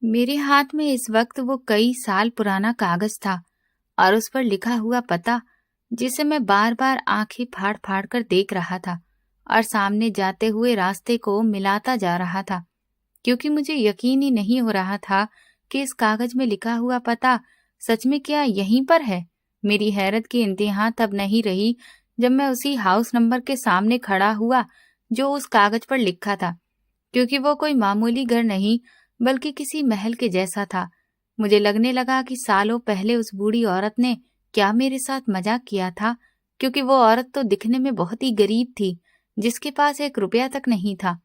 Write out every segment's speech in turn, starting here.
मेरे हाथ में इस वक्त वो कई साल पुराना कागज था और उस पर लिखा हुआ पता, जिसे मैं बार बार आंखें फाड़ फाड़ कर देख रहा था और सामने जाते हुए रास्ते को मिलाता जा रहा था, क्योंकि मुझे यकीन ही नहीं हो रहा था कि इस कागज में लिखा हुआ पता सच में क्या यहीं पर है। मेरी हैरत की इंतहा तब नहीं रही जब मैं उसी हाउस नंबर के सामने खड़ा हुआ जो उस कागज पर लिखा था, क्योंकि वो कोई मामूली घर नहीं बल्कि किसी महल के जैसा था। मुझे लगने लगा कि सालों पहले उस बूढ़ी औरत ने क्या मेरे साथ मजाक किया था, क्योंकि वो औरत तो दिखने में बहुत ही गरीब थी, जिसके पास एक रुपया तक नहीं था।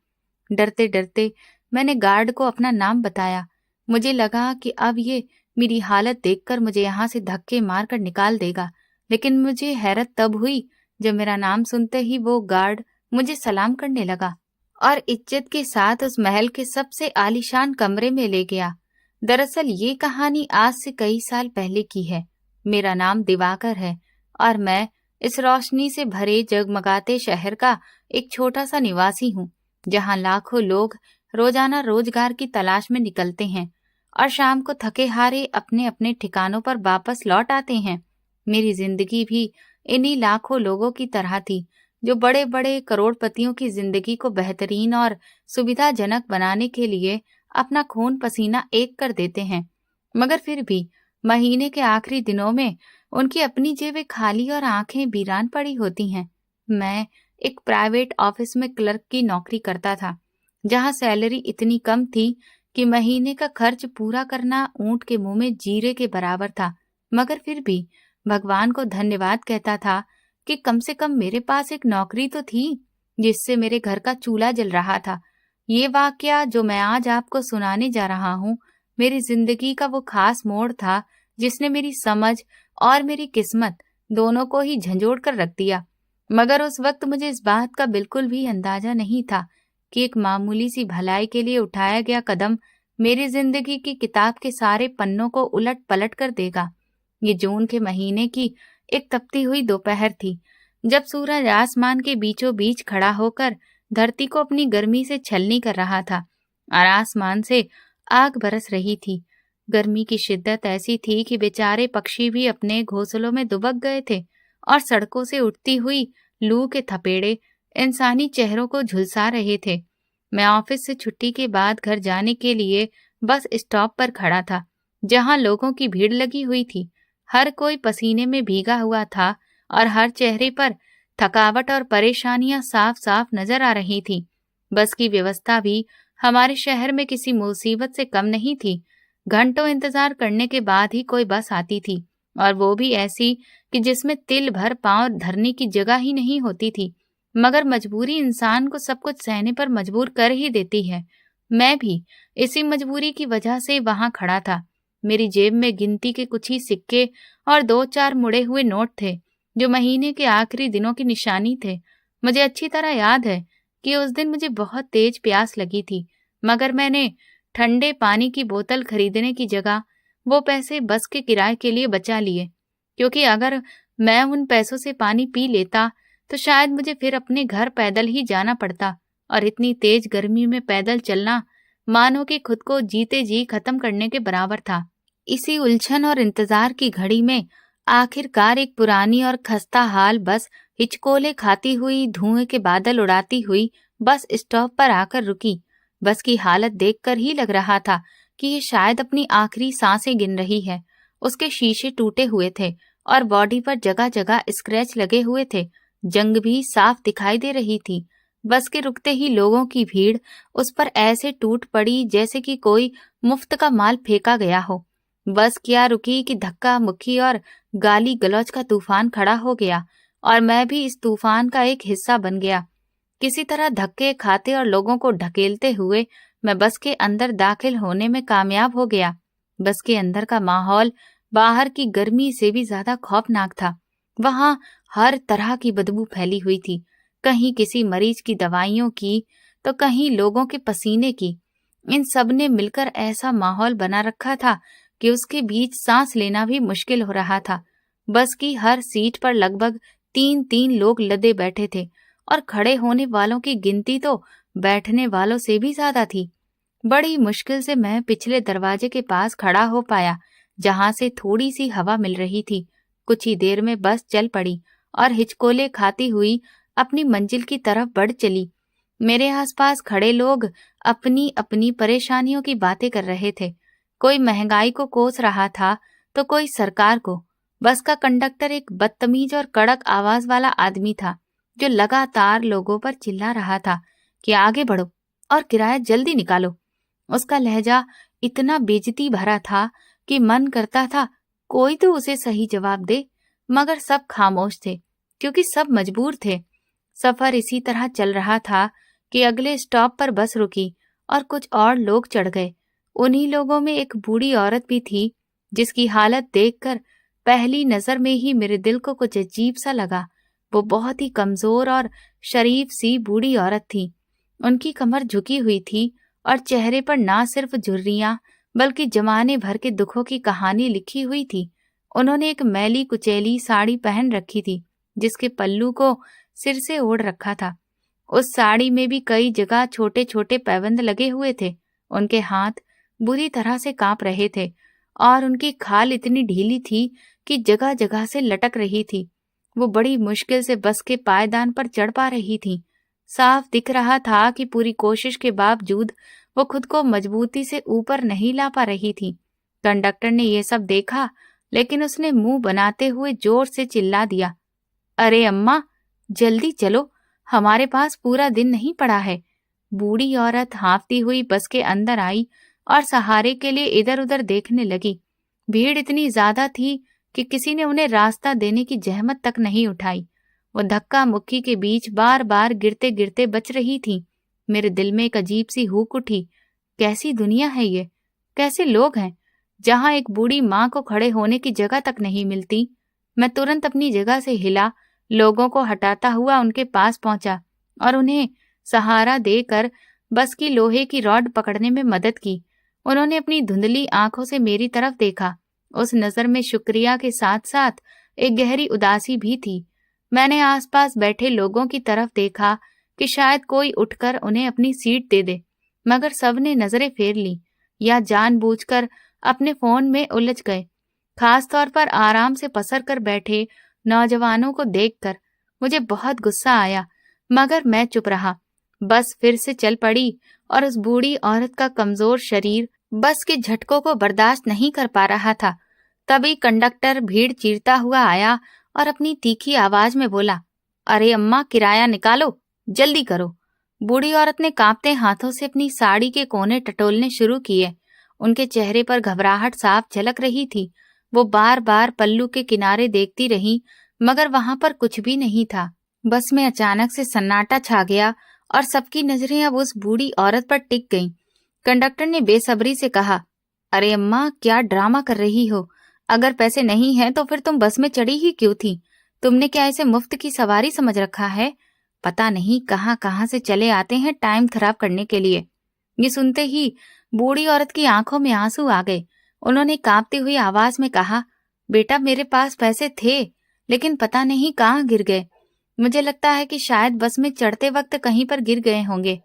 डरते डरते मैंने गार्ड को अपना नाम बताया। मुझे लगा कि अब ये मेरी हालत देखकर मुझे यहाँ से धक्के मारकर निकाल देगा, लेकिन मुझे हैरत तब हुई जब मेरा नाम सुनते ही वो गार्ड मुझे सलाम करने लगा और इज्जत के साथ उस महल के सबसे आलीशान कमरे में ले गया। दरअसल ये कहानी आज से कई साल पहले की है। मेरा नाम दिवाकर है और मैं इस रोशनी से भरे जगमगाते शहर का एक छोटा सा निवासी हूँ, जहाँ लाखों लोग रोजाना रोजगार की तलाश में निकलते हैं और शाम को थके हारे अपने अपने ठिकानों पर वापस लौट आते हैं। मेरी जिंदगी भी इन्हीं लाखों लोगों की तरह थी, जो बड़े बड़े करोड़पतियों की जिंदगी को बेहतरीन और सुविधाजनक बनाने के लिए अपना खून पसीना एक कर देते हैं, मगर फिर भी महीने के आखिरी दिनों में उनकी अपनी जेबें खाली और आंखें वीरान पड़ी होती हैं। मैं एक प्राइवेट ऑफिस में क्लर्क की नौकरी करता था, जहां सैलरी इतनी कम थी कि महीने का खर्च पूरा करना ऊंट के मुंह में जीरे के बराबर था। मगर फिर भी भगवान को धन्यवाद कहता था कि कम से कम मेरे पास एक नौकरी तो थी, जिससे मेरे घर का चूल्हा जल रहा था। ये वाकया जो मैं आज आपको सुनाने जा रहा हूँ, मेरी जिंदगी का वो खास मोड़ था जिसने मेरी समझ और मेरी किस्मत दोनों को ही झंझोड़ कर रख दिया। मगर उस वक्त मुझे इस बात का बिल्कुल भी अंदाजा नहीं था कि एक मामूली सी भलाई के लिए उठाया गया कदम मेरी जिंदगी की किताब के सारे पन्नों को उलट पलट कर देगा। ये जून के महीने की एक तपती हुई दोपहर थी, जब सूरज आसमान के बीचों बीच खड़ा होकर धरती को अपनी गर्मी से छलनी कर रहा था और आसमान से आग बरस रही थी। गर्मी की शिद्दत ऐसी थी कि बेचारे पक्षी भी अपने घोंसलों में दुबक गए थे और सड़कों से उठती हुई लू के थपेड़े इंसानी चेहरों को झुलसा रहे थे। मैं ऑफिस से छुट्टी के बाद घर जाने के लिए बस स्टॉप पर खड़ा था, जहां लोगों की भीड़ लगी हुई थी। हर कोई पसीने में भीगा हुआ था और हर चेहरे पर थकावट और परेशानियां साफ साफ नजर आ रही थी। बस की व्यवस्था भी हमारे शहर में किसी मुसीबत से कम नहीं थी। घंटों इंतजार करने के बाद ही कोई बस आती थी, और वो भी ऐसी कि जिसमें तिल भर पांव धरने की जगह ही नहीं होती थी। मगर मजबूरी इंसान को सब कुछ सहने पर मजबूर कर ही देती है। मैं भी इसी मजबूरी की वजह से वहां खड़ा था। मेरी जेब में गिनती के कुछ ही सिक्के और दो चार मुड़े हुए नोट थे, जो महीने के आखिरी दिनों की निशानी थे। मुझे अच्छी तरह याद है कि उस दिन मुझे बहुत तेज प्यास लगी थी, मगर मैंने ठंडे पानी की बोतल खरीदने की जगह वो पैसे बस के किराए के लिए बचा लिए, क्योंकि अगर मैं उन पैसों से पानी पी लेता तो शायद मुझे फिर अपने घर पैदल ही जाना पड़ता, और इतनी तेज गर्मी में पैदल चलना मानो कि खुद को जीते जी खत्म करने के बराबर था। इसी उलझन और इंतजार की घड़ी में आखिरकार एक पुरानी और खस्ता हाल बस हिचकोले खाती हुई, धुएं के बादल उड़ाती हुई बस स्टॉप पर आकर रुकी। बस की हालत देखकर ही लग रहा था कि ये शायद अपनी आखिरी सांसें गिन रही है। उसके शीशे टूटे हुए थे और बॉडी पर जगह जगह स्क्रैच लगे हुए थे। जंग भी साफ दिखाई दे रही थी। बस के रुकते ही लोगों की भीड़ उस पर ऐसे टूट पड़ी जैसे कि कोई मुफ्त का माल फेंका गया हो। बस क्या रुकी कि धक्का मुक्की और गाली गलौज का तूफान खड़ा हो गया, और मैं भी इस तूफान का एक हिस्सा बन गया। किसी तरह धक्के खाते और लोगों को ढकेलते हुए मैं बस के अंदर दाखिल होने में कामयाब हो गया। बस के अंदर का माहौल बाहर की गर्मी से भी ज्यादा खौफनाक था। वहां हर तरह की बदबू फैली हुई थी, कहीं किसी मरीज की दवाइयों की, तो कहीं लोगों के पसीने की। इन सब ने मिलकर ऐसा माहौल बना रखा था कि उसके बीच सांस लेना भी मुश्किल हो रहा था। बस की हर सीट पर लगभग 3-3 लोग लदे बैठे थे, और खड़े होने वालों की गिनती तो बैठने वालों से भी ज्यादा थी। बड़ी मुश्किल से मैं पिछले दरवाजे के पास खड़ा हो पाया, जहां से थोड़ी सी हवा मिल रही थी। कुछ ही देर में बस चल पड़ी और हिचकोले खाती हुई अपनी मंजिल की तरफ बढ़ चली। मेरे आसपास खड़े लोग अपनी अपनी परेशानियों की बातें कर रहे थे। कोई महंगाई को कोस रहा था तो कोई सरकार को। बस का कंडक्टर एक बदतमीज और कड़क आवाज वाला आदमी था, जो लगातार लोगों पर चिल्ला रहा था कि आगे बढ़ो और किराया जल्दी निकालो। उसका लहजा इतना बेइज्जती भरा था कि मन करता था कोई तो उसे सही जवाब दे, मगर सब खामोश थे क्योंकि सब मजबूर थे। सफर इसी तरह चल रहा था कि अगले स्टॉप पर बस रुकी और कुछ और लोग चढ़ गए। उन्हीं लोगों में एक बूढ़ी औरत भी थी, जिसकी हालत देखकर पहली नजर में ही मेरे दिल को कुछ अजीब सा लगा। वो बहुत ही कमजोर और शरीफ सी बूढ़ी औरत थी। उनकी कमर झुकी हुई थी और चेहरे पर ना सिर्फ झुर्रियां बल्कि जमाने भर के दुखों की कहानी लिखी हुई थी। उन्होंने एक मैली कुचैली साड़ी पहन रखी थी, जिसके पल्लू को सिर से ओढ़ रखा था। उस साड़ी में भी कई जगह छोटे छोटे पैबंद लगे हुए थे। उनके हाथ बुरी तरह से कांप रहे थे और उनकी खाल इतनी ढीली थी कि जगह जगह से लटक रही थी। वो बड़ी मुश्किल से बस के पायदान पर चढ़ पा रही थी। साफ दिख रहा था कि पूरी कोशिश के बावजूद वो खुद को मजबूती से ऊपर नहीं ला पा रही थी। कंडक्टर ने ये सब देखा, लेकिन उसने मुंह बनाते हुए जोर से चिल्ला दिया, अरे अम्मा, जल्दी चलो, हमारे पास पूरा दिन नहीं पड़ा है। बूढ़ी औरत हाँफती हुई बस के अंदर आई और सहारे के लिए इधर उधर देखने लगी। भीड़ इतनी ज्यादा थी कि किसी ने उन्हें रास्ता देने की जहमत तक नहीं उठाई। वो धक्का मुक्की के बीच बार बार गिरते गिरते बच रही थी। मेरे दिल में एक अजीब सी हूक उठी। कैसी दुनिया है ये? कैसे लोग हैं जहां एक बूढ़ी माँ को खड़े होने की जगह तक नहीं मिलती? मैं तुरंत अपनी जगह से हिला, लोगों को हटाता हुआ उनके पास पहुंचा और उन्हें सहारा देकर बस की लोहे की रॉड पकड़ने में मदद की। उन्होंने अपनी धुंधली आंखों से मेरी तरफ देखा। उस नजर में शुक्रिया के साथ साथ एक गहरी उदासी भी थी। मैंने आसपास बैठे लोगों की तरफ देखा कि शायद कोई उठकर उन्हें अपनी सीट दे दे, मगर सबने नजरें फेर ली या जानबूझकर अपने फोन में उलझ गए। खास तौर पर आराम से पसर कर बैठे नौजवानों को देखकर मुझे बहुत गुस्सा आया, मगर मैं चुप रहा। बस फिर से चल पड़ी और उस बूढ़ी औरत का कमजोर शरीर बस के झटकों को बर्दाश्त नहीं कर पा रहा था। तभी कंडक्टर भीड़ चीरता हुआ आया और अपनी तीखी आवाज में बोला, अरे अम्मा, किराया निकालो, जल्दी करो। बूढ़ी औरत ने कांपते हाथों से अपनी साड़ी के कोने टटोलने शुरू किए। उनके चेहरे पर घबराहट साफ झलक रही थी। वो बार बार पल्लू के किनारे देखती रही, मगर वहां पर कुछ भी नहीं था। बस में अचानक से सन्नाटा छा गया और सबकी नजरें अब उस बूढ़ी औरत पर टिक गईं। कंडक्टर ने बेसब्री से कहा, अरे अम्मा, क्या ड्रामा कर रही हो? अगर पैसे नहीं हैं तो फिर तुम बस में चढ़ी ही क्यों थी? तुमने क्या इसे मुफ्त की सवारी समझ रखा है? पता नहीं कहां कहां से चले आते हैं टाइम खराब करने के लिए। ये सुनते ही बूढ़ी औरत की आंखों में आंसू आ गए। उन्होंने कांपती हुई आवाज में कहा, बेटा, मेरे पास पैसे थे, लेकिन पता नहीं कहाँ गिर गए। मुझे लगता है कि शायद बस में चढ़ते वक्त कहीं पर गिर गए होंगे।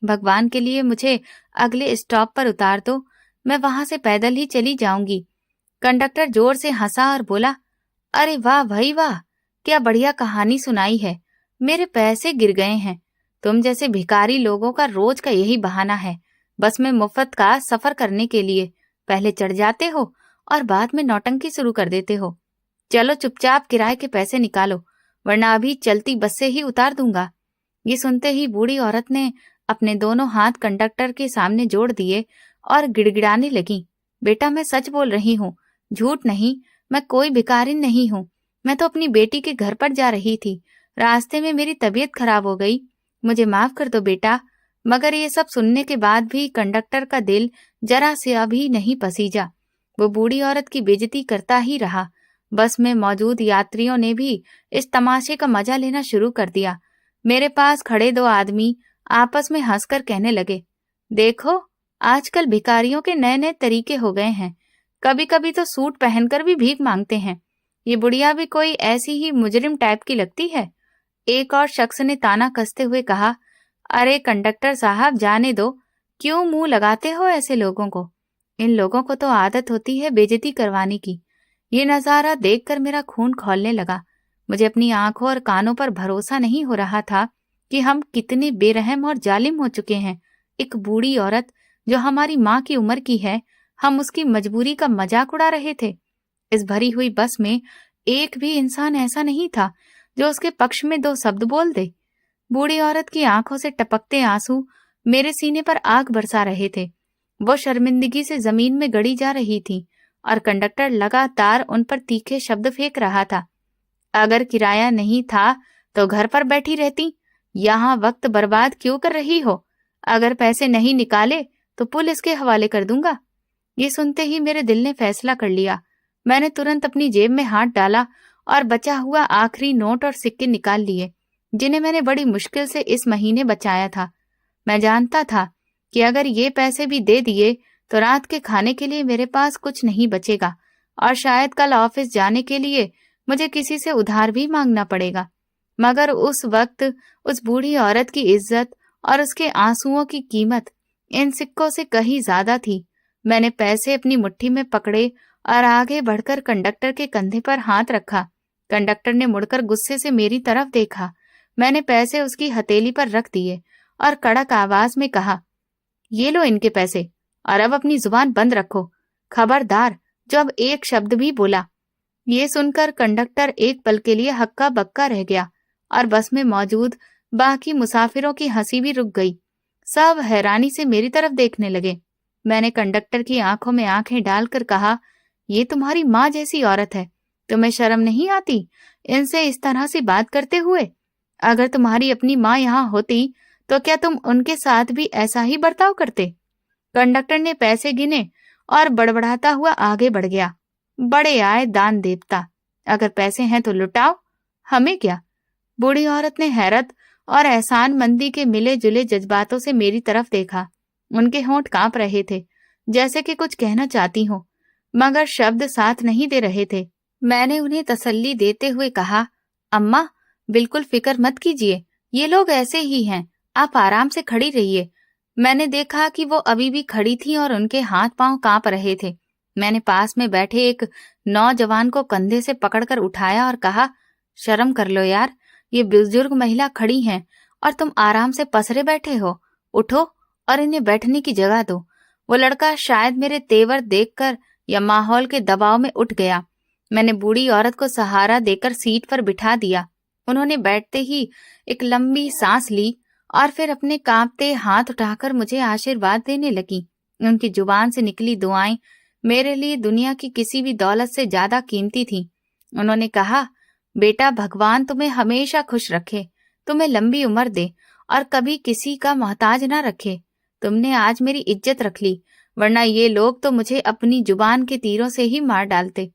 भगवान के लिए मुझे अगले स्टॉप पर उतार दो, मैं वहां से पैदल ही चली जाऊंगी। कंडक्टर जोर से हंसा और बोला, अरे वाह भाई वाह, क्या बढ़िया कहानी सुनाई है। मेरे पैसे गिर गए हैं। तुम जैसे भिखारी लोगों का रोज का यही बहाना है, बस में मुफ्त का सफर करने के लिए पहले चढ़ जाते हो और बाद में नौटंकी शुरू कर देते हो। चलो चुपचाप किराए के पैसे निकालो, वरना अभी चलती बस से ही उतार दूंगा। ये सुनते ही बूढ़ी औरत ने अपने दोनों हाथ कंडक्टर के सामने जोड़ दिए और गिड़गिड़ाने लगी, बेटा, मैं सच बोल रही हूँ, झूठ नहीं। मैं कोई भिखारिन नहीं हूँ। मैं तो अपनी बेटी के घर पर जा रही थी। रास्ते में मेरी तबीयत खराब हो गई। मुझे माफ कर दो बेटा। मगर ये सब सुनने के बाद भी कंडक्टर का दिल जरा से अभी नहीं पसीजा। वो बूढ़ी औरत की बेइज्जती करता ही रहा। बस में मौजूद यात्रियों ने भी इस तमाशे का मजा लेना शुरू कर दिया। मेरे पास खड़े दो आदमी आपस में हंसकर कहने लगे, देखो, आजकल भिखारियों के नए नए तरीके हो गए हैं। कभी कभी तो सूट पहनकर भी भीख मांगते हैं। ये बुढ़िया भी कोई ऐसी ही मुजरिम टाइप की लगती है। एक और शख्स ने ताना कसते हुए कहा, अरे कंडक्टर साहब, जाने दो, क्यों मुंह लगाते हो ऐसे लोगों को? इन लोगों को तो आदत होती है बेइज्जती करवाने की। ये नजारा देखकर मेरा खून खौलने लगा। मुझे अपनी आंखों और कानों पर भरोसा नहीं हो रहा था कि हम कितने बेरहम और जालिम हो चुके हैं। एक बूढ़ी औरत जो हमारी माँ की उम्र की है, हम उसकी मजबूरी का मजाक उड़ा रहे थे। इस भरी हुई बस में एक भी इंसान ऐसा नहीं था जो उसके पक्ष में दो शब्द बोल दे। बूढ़ी औरत की आंखों से टपकते आंसू मेरे सीने पर आग बरसा रहे थे। वो शर्मिंदगी से जमीन में गड़ी जा रही थी और कंडक्टर लगातार उन पर तीखे शब्द फेंक रहा था। अगर किराया नहीं था तो घर पर बैठी रहती, यहाँ वक्त बर्बाद क्यों कर रही हो? अगर पैसे नहीं निकाले तो पुलिस के हवाले कर दूंगा। ये सुनते ही मेरे दिल ने फैसला कर लिया। मैंने तुरंत अपनी जेब में हाथ डाला और बचा हुआ आखिरी नोट और सिक्के निकाल लिए, जिन्हें मैंने बड़ी मुश्किल से इस महीने बचाया था। मैं जानता था कि अगर ये पैसे भी दे दिए तो रात के खाने के लिए मेरे पास कुछ नहीं बचेगा और शायद कल ऑफिस जाने के लिए मुझे किसी से उधार भी मांगना पड़ेगा। मगर उस वक्त उस बूढ़ी औरत की इज्जत और उसके आंसुओं की कीमत इन सिक्कों से कहीं ज्यादा थी। मैंने पैसे अपनी मुट्ठी में पकड़े और आगे बढ़कर कंडक्टर के कंधे पर हाथ रखा। कंडक्टर ने मुड़कर गुस्से से मेरी तरफ देखा। मैंने पैसे उसकी हथेली पर रख दिए और कड़क आवाज में कहा, ये लो इनके पैसे और अब अपनी जुबान बंद रखो। खबरदार जो अब एक शब्द भी बोला। ये सुनकर कंडक्टर एक पल के लिए हक्का बक्का रह गया और बस में मौजूद बाकी मुसाफिरों की हंसी भी रुक गई। सब हैरानी से मेरी तरफ देखने लगे। मैंने कंडक्टर की आंखों में आंखें डालकर कहा, ये तुम्हारी माँ जैसी औरत है, तुम्हें शर्म नहीं आती इनसे इस तरह से बात करते हुए? अगर तुम्हारी अपनी माँ यहाँ होती तो क्या तुम उनके साथ भी ऐसा ही बर्ताव करते? कंडक्टर ने पैसे गिने और बड़बड़ाता हुआ आगे बढ़ गया। बड़े आए दान देवता, अगर पैसे हैं तो लुटाओ, हमें क्या? बूढ़ी औरत ने हैरत और एहसानमंदी के मिले जुले जज्बातों से मेरी तरफ देखा। उनके होंठ कांप रहे थे, जैसे कि कुछ कहना चाहती हो, मगर शब्द साथ नहीं दे रहे थे। मैंने उन्हें तसल्ली देते हुए कहा, अम्मा बिल्कुल फिक्र मत कीजिए, ये लोग ऐसे ही हैं, आप आराम से खड़ी रहिए। मैंने देखा कि वो अभी भी खड़ी थी और उनके हाथ पांव कांप रहे थे। मैंने पास में बैठे एक नौजवान को कंधे से पकड़कर उठाया और कहा, शर्म कर लो यार, ये बुजुर्ग महिला खड़ी हैं और तुम आराम से पसरे बैठे हो। उठो और इन्हें बैठने की जगह दो। वो लड़का शायद मेरे तेवर देखकर या माहौल के दबाव में उठ गया। मैंने बूढ़ी औरत को सहारा देकर सीट पर बिठा दिया। उन्होंने बैठते ही एक लंबी सांस ली और फिर अपने कांपते हाथ उठाकर मुझे आशीर्वाद देने लगी। उनकी जुबान से निकली दुआएं मेरे लिए दुनिया की किसी भी दौलत से ज्यादा कीमती थी। उन्होंने कहा, बेटा भगवान तुम्हें हमेशा खुश रखे, तुम्हें लंबी उम्र दे और कभी किसी का मोहताज ना रखे। तुमने आज मेरी इज्जत रख ली, वरना ये लोग तो मुझे अपनी जुबान के तीरों से ही मार डालते।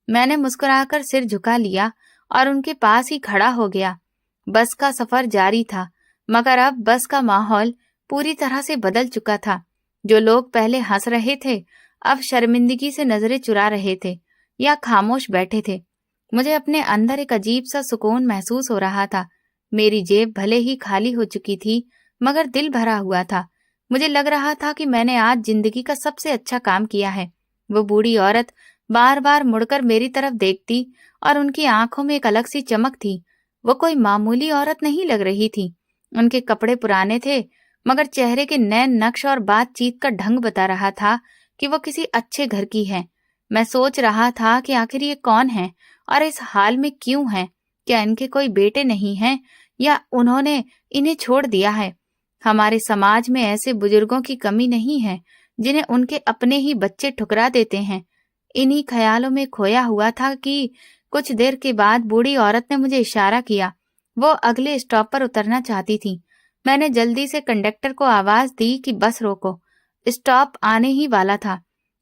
मैंने मुस्कुराकर सिर झुका लिया और उनके पास ही खड़ा हो गया। बस का सफर जारी था, मगर अब बस का माहौल पूरी तरह से बदल चुका था। जो लोग पहले हंस रहे थे अब शर्मिंदगी से नजरें चुरा रहे थे या खामोश बैठे थे। मुझे अपने अंदर एक अजीब सा सुकून महसूस हो रहा था। मेरी जेब भले ही खाली हो चुकी थी, मगर दिल भरा हुआ था। मुझे लग रहा था कि मैंने आज जिंदगी का सबसे अच्छा काम किया है। वो बूढ़ी औरत बार बार मुड़कर मेरी तरफ देखती और उनकी आंखों में एक अलग सी चमक थी। वो कोई मामूली औरत नहीं लग रही थी। उनके कपड़े पुराने थे, मगर चेहरे के नए नक्श और बातचीत का ढंग बता रहा था कि वो किसी अच्छे घर की है। मैं सोच रहा था कि आखिर ये कौन है और इस हाल में क्यों है? क्या इनके कोई बेटे नहीं हैं या उन्होंने इन्हें छोड़ दिया है? हमारे समाज में ऐसे बुजुर्गों की कमी नहीं है जिन्हें उनके अपने ही बच्चे ठुकरा देते हैं। इन्हीं ख्यालों में खोया हुआ था कि कुछ देर के बाद बूढ़ी औरत ने मुझे इशारा किया। वो अगले स्टॉप पर उतरना चाहती थी। मैंने जल्दी से कंडक्टर को आवाज दी कि बस रोको, स्टॉप आने ही वाला था।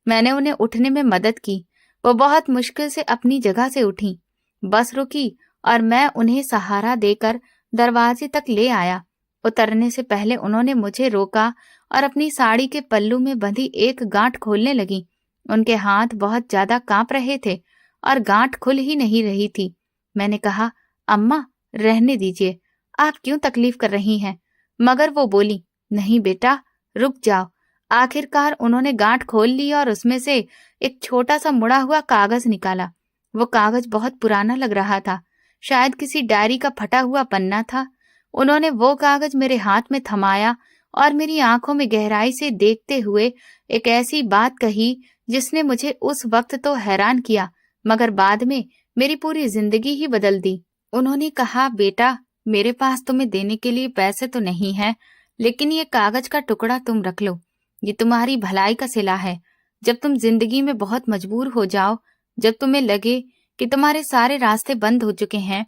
मैंने उन्हें उठने में मदद की। वो बहुत मुश्किल से अपनी जगह से उठी। बस रुकी और मैं उन्हें सहारा देकर दरवाजे तक ले आया। उतरने से पहले उन्होंने मुझे रोका और अपनी साड़ी के पल्लू में बंधी एक गांठ खोलने लगी। उनके हाथ बहुत ज्यादा कांप रहे थे और गांठ खुल ही नहीं रही थी। मैंने कहा, अम्मा रहने दीजिए, आप क्यों तकलीफ कर रही हैं? मगर वो बोली, नहीं बेटा, रुक जाओ। आखिरकार उन्होंने गांठ खोल ली और उसमें से एक छोटा सा मुड़ा हुआ कागज निकाला। वो कागज बहुत पुराना लग रहा था, शायद किसी डायरी का फटा हुआ पन्ना था। उन्होंने वो कागज मेरे हाथ में थमाया और मेरी आंखों में गहराई से देखते हुए एक ऐसी बात कही जिसने मुझे उस वक्त तो हैरान किया, मगर बाद में मेरी पूरी जिंदगी ही बदल दी। उन्होंने कहा, बेटा, मेरे पास तुम्हें देने के लिए पैसे तो नहीं है, लेकिन ये कागज का टुकड़ा तुम रख लो। ये तुम्हारी भलाई का सिला है। जब तुम जिंदगी में बहुत मजबूर हो जाओ, जब तुम्हें लगे कि तुम्हारे सारे रास्ते बंद हो चुके हैं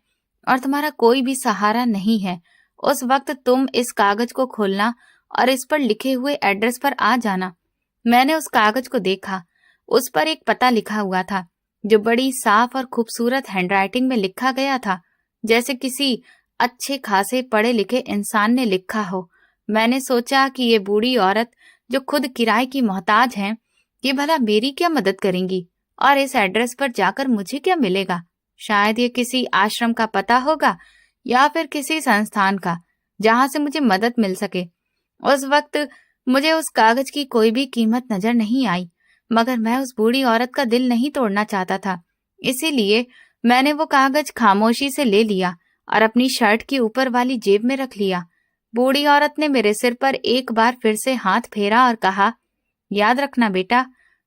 और तुम्हारा कोई भी सहारा नहीं है, उस वक्त तुम इस कागज को खोलना और इस पर लिखे हुए एड्रेस पर आ जाना। मैंने उस कागज को देखा। उस पर एक पता लिखा हुआ था, जो बड़ी साफ और खूबसूरत हैंडराइटिंग में लिखा गया था, जैसे किसी अच्छे खासे पढ़े लिखे इंसान ने लिखा हो। मैंने सोचा कि ये बूढ़ी औरत जो खुद किराए की मोहताज हैं, ये भला मेरी क्या मदद करेंगी और इस एड्रेस पर जाकर मुझे क्या मिलेगा। शायद ये किसी आश्रम का पता होगा या फिर किसी संस्थान का, जहां से मुझे मदद मिल सके। उस वक्त मुझे उस कागज की कोई भी कीमत नजर नहीं आई, मगर मैं उस बूढ़ी औरत का दिल नहीं तोड़ना चाहता था। इसीलिए मैंने वो कागज खामोशी से ले लिया और अपनी शर्ट की ऊपर वाली जेब में रख लिया। बूढ़ी औरत ने मेरे सिर पर एक बार फिर से हाथ फेरा और कहा, याद रखना बेटा,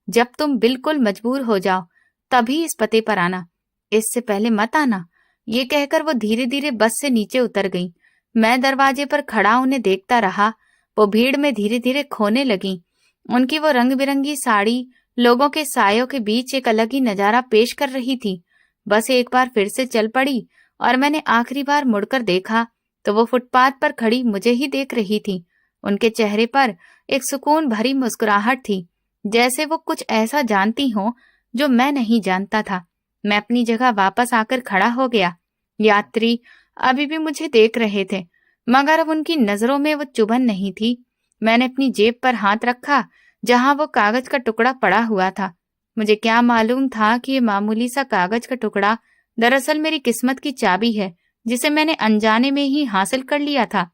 जब तुम बिल्कुल मजबूर हो जाओ तभी इस पते पर आना, इससे पहले मत आना। ये कहकर वो धीरे धीरे बस से नीचे उतर गई। मैं दरवाजे पर खड़ा उन्हें देखता रहा। वो भीड़ में धीरे धीरे खोने लगी। उनकी वो रंग बिरंगी साड़ी लोगों के सायों के बीच एक अलग ही नजारा पेश कर रही थी। बस एक बार फिर से चल पड़ी और मैंने आखिरी बार मुड़कर देखा तो वो फुटपाथ पर खड़ी मुझे ही देख रही थी। उनके चेहरे पर एक सुकून भरी मुस्कुराहट थी, जैसे वो कुछ ऐसा जानती हो जो मैं नहीं जानता था। मैं अपनी जगह वापस आकर खड़ा हो गया। यात्री अभी भी मुझे देख रहे थे, मगर अब उनकी नजरों में वो चुभन नहीं थी। मैंने अपनी जेब पर हाथ रखा जहां वो कागज का टुकड़ा पड़ा हुआ था। मुझे क्या मालूम था कि ये मामूली सा कागज का टुकड़ा दरअसल मेरी किस्मत की चाबी है, जिसे मैंने अनजाने में ही हासिल कर लिया था।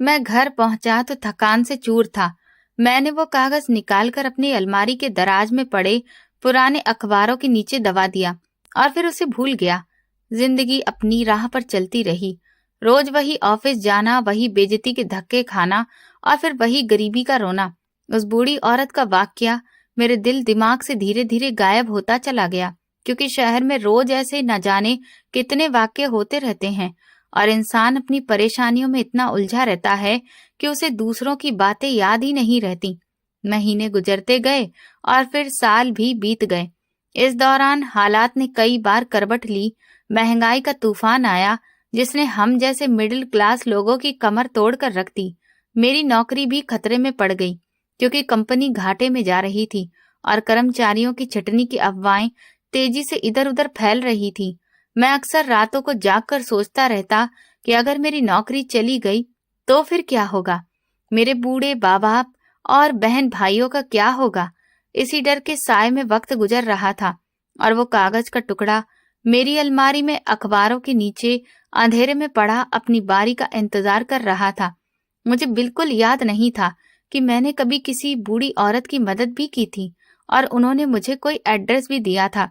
मैं घर पहुंचा तो थकान से चूर था। मैंने वो कागज निकालकर अपनी अलमारी के दराज में पड़े पुराने अखबारों के नीचे दबा दिया और फिर उसे भूल गया। जिंदगी अपनी राह पर चलती रही। रोज वही ऑफिस जाना, वही बेइज्जती के धक्के खाना और फिर वही गरीबी का रोना। उस बूढ़ी औरत का वाकया मेरे दिल दिमाग से धीरे धीरे गायब होता चला गया, क्योंकि शहर में रोज ऐसे न जाने कितने वाकये होते रहते हैं और इंसान अपनी परेशानियों में इतना उलझा रहता है कि उसे दूसरों की बातें याद ही नहीं रहती। महीने गुजरते गए और फिर साल भी बीत गए। इस दौरान हालात ने कई बार करवट ली। महंगाई का तूफान आया, जिसने हम जैसे मिडिल क्लास लोगों की कमर तोड़ कर रख दी। मेरी नौकरी भी खतरे में पड़ गई, क्योंकि कंपनी घाटे में जा रही थी और कर्मचारियों की छटनी की अफवाहें तेजी से इधर उधर फैल रही थी। मैं अक्सर रातों को जागकर सोचता रहता कि अगर मेरी नौकरी चली गई तो फिर क्या होगा, मेरे बूढ़े बाप बाप और बहन भाइयों का क्या होगा। इसी डर के साए में वक्त गुजर रहा था और वो कागज का टुकड़ा मेरी अलमारी में अखबारों के नीचे अंधेरे में पड़ा अपनी बारी का इंतजार कर रहा था। मुझे बिल्कुल याद नहीं था कि मैंने कभी किसी बूढ़ी औरत की मदद भी की थी और उन्होंने मुझे कोई एड्रेस भी दिया था।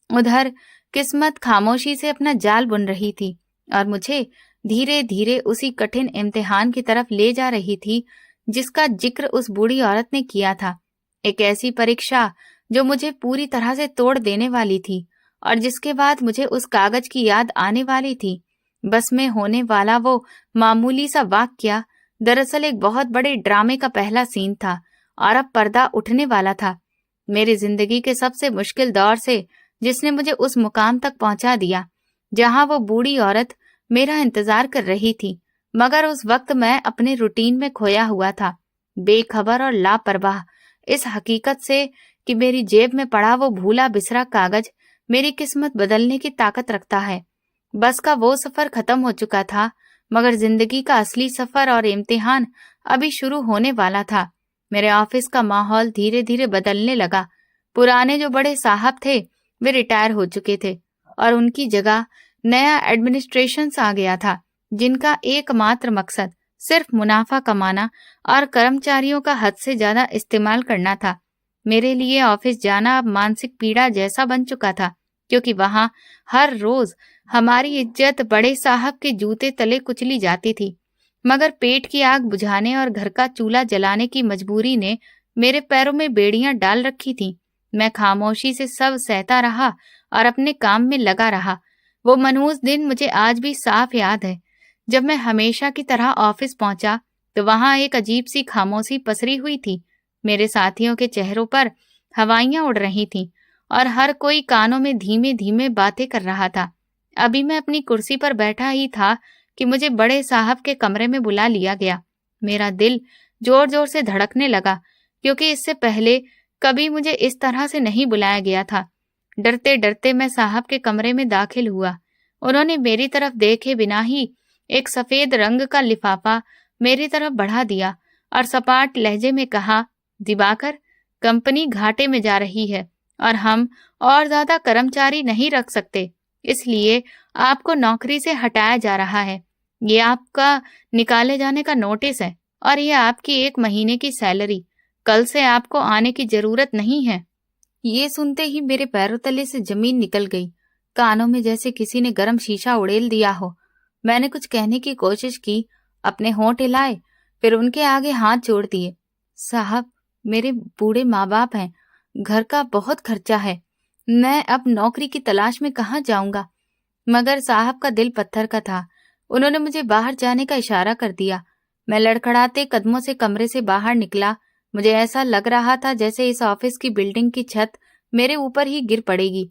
उधर किस्मत खामोशी से अपना जाल बुन रही थी और मुझे धीरे धीरे उसी कठिन इम्तिहान की तरफ ले जा रही थी जिसका जिक्र उस बूढ़ी औरत ने किया था। एक ऐसी परीक्षा जो मुझे पूरी तरह से तोड़ देने वाली थी और जिसके बाद मुझे उस कागज की याद आने वाली थी। बस में होने वाला वो मामूली सा वाकया दरअसल एक बहुत बड़े ड्रामे का पहला सीन था और अब पर्दा उठने वाला था। मेरी जिंदगी के सबसे मुश्किल दौर से, जिसने मुझे उस मुकाम तक पहुंचा दिया जहां वो बूढ़ी औरत मेरा इंतजार कर रही थी। मगर उस वक्त मैं अपने रूटीन में खोया हुआ था, बेखबर और लापरवाह इस हकीकत से कि मेरी जेब में पड़ा वो भूला बिसरा कागज मेरी किस्मत बदलने की ताकत रखता है। बस का वो सफर खत्म हो चुका था, मगर जिंदगी का असली सफर और इम्तिहान अभी शुरू होने वाला था। मेरे ऑफिस का माहौल धीरे धीरे बदलने लगा। पुराने जो बड़े साहब थे वे रिटायर हो चुके थे और उनकी जगह नया एडमिनिस्ट्रेशन आ गया था, जिनका एकमात्र मकसद सिर्फ मुनाफा कमाना और कर्मचारियों का हद से ज्यादा इस्तेमाल करना था। मेरे लिए ऑफिस जाना अब मानसिक पीड़ा जैसा बन चुका था, क्योंकि वहां हर रोज हमारी इज्जत बड़े साहब के जूते तले कुचली जाती थी। मगर पेट की आग बुझाने और घर का चूल्हा जलाने की मजबूरी ने मेरे पैरों में बेड़ियां डाल रखी थीं। मैं खामोशी से सब सहता रहा और अपने काम में लगा रहा। वो मनहूस दिन मुझे आज भी साफ याद है। जब मैं हमेशा की तरह ऑफिस पहुंचा तो वहां एक अजीब सी खामोशी पसरी हुई थी। मेरे साथियों के चेहरों पर हवाइयां उड़ रही थीं और हर कोई कानों में धीमे धीमे बातें कर रहा था। अभी मैं अपनी कुर्सी पर बैठा ही था कि मुझे बड़े साहब के कमरे में बुला लिया गया। मेरा दिल जोर जोर से धड़कने लगा, क्योंकि इससे पहले कभी मुझे इस तरह से नहीं बुलाया गया था। डरते डरते मैं साहब के कमरे में दाखिल हुआ। उन्होंने मेरी तरफ देखे बिना ही एक सफेद रंग का लिफाफा मेरी तरफ बढ़ा दिया और सपाट लहजे में कहा, दिवाकर, कंपनी घाटे में जा रही है और हम और ज्यादा कर्मचारी नहीं रख सकते, इसलिए आपको नौकरी से हटाया जा रहा है। ये आपका निकाले जाने का नोटिस है और ये आपकी 1 महीने की सैलरी। कल से आपको आने की जरूरत नहीं है। ये सुनते ही मेरे पैरों तले से जमीन निकल गई। कानों में जैसे किसी ने गर्म शीशा उड़ेल दिया हो। मैंने कुछ कहने की कोशिश की, अपने होंठ हिलाए, फिर उनके आगे हाथ जोड़ दिए। साहब, मेरे बूढ़े माँ बाप हैं, घर का बहुत खर्चा है, मैं अब नौकरी की तलाश में कहाँ जाऊंगा। मगर साहब का दिल पत्थर का था। उन्होंने मुझे बाहर जाने का इशारा कर दिया। मैं लड़खड़ाते कदमों से कमरे से बाहर निकला। मुझे ऐसा लग रहा था जैसे इस ऑफिस की बिल्डिंग की छत मेरे ऊपर ही गिर पड़ेगी।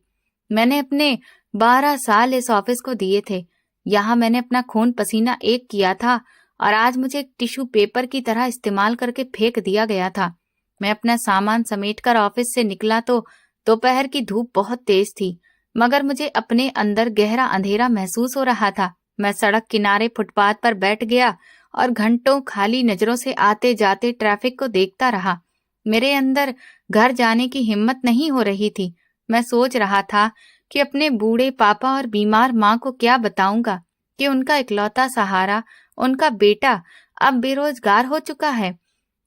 मैंने अपने 12 साल इस ऑफिस को दिए थे। यहाँ मैंने अपना खून पसीना एक किया था और आज मुझे एक टिश्यू पेपर की तरह इस्तेमाल करके फेंक दिया गया था। मैं अपना सामान समेटकर ऑफिस से निकला तो दोपहर की धूप बहुत तेज थी, मगर मुझे अपने अंदर गहरा अंधेरा महसूस हो रहा था। मैं सड़क किनारे फुटपाथ पर बैठ गया और घंटों खाली नजरों से आते जाते ट्रैफिक को देखता रहा। मेरे अंदर घर जाने की हिम्मत नहीं हो रही थी। मैं सोच रहा था कि अपने बूढ़े पापा और बीमार माँ को क्या बताऊंगा कि उनका इकलौता सहारा, उनका बेटा, अब बेरोजगार हो चुका है।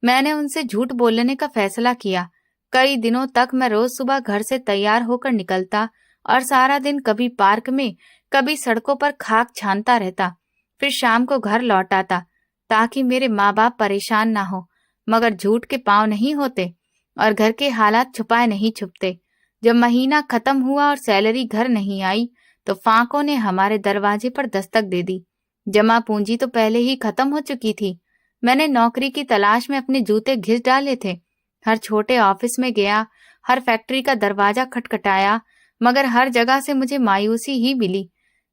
मैंने उनसे झूठ बोलने का फैसला किया। कई दिनों तक मैं रोज सुबह घर से तैयार होकर निकलता और सारा दिन कभी पार्क में, कभी सड़कों पर खाक छानता रहता। फिर शाम को घर लौट आता ताकि मेरे माँ बाप परेशान ना हो। मगर झूठ के पांव नहीं होते और घर के हालात छुपाए नहीं छुपते। जब महीना खत्म हुआ और सैलरी घर नहीं आई तो फांकों ने हमारे दरवाजे पर दस्तक दे दी। जमा पूंजी तो पहले ही खत्म हो चुकी थी। मैंने नौकरी की तलाश में अपने जूते घिस डाले थे। हर छोटे ऑफिस में गया, हर फैक्ट्री का दरवाजा खटखटाया, मगर हर जगह से मुझे मायूसी ही मिली।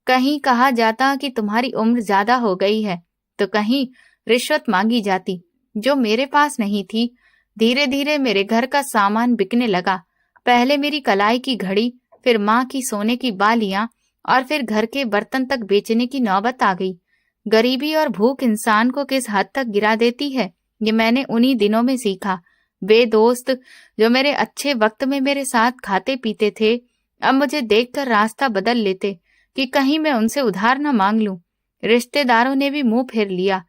कहीं कहा जाता कि तुम्हारी उम्र ज्यादा हो गई है, तो कहीं रिश्वत मांगी जाती, जो मेरे पास नहीं थी। धीरे धीरे मेरे घर का सामान बिकने लगा। पहले मेरी कलाई की घड़ी, फिर माँ की सोने की बालियां और फिर घर के बर्तन तक बेचने की नौबत आ गई। गरीबी और भूख इंसान को किस हद तक गिरा देती है, ये मैंने उन्हीं दिनों में सीखा। वे दोस्त जो मेरे अच्छे वक्त में मेरे साथ खाते पीते थे, अब मुझे देखकर रास्ता बदल लेते कि कहीं मैं उनसे उधार न मांग लूं। रिश्तेदारों ने भी मुंह फेर लिया।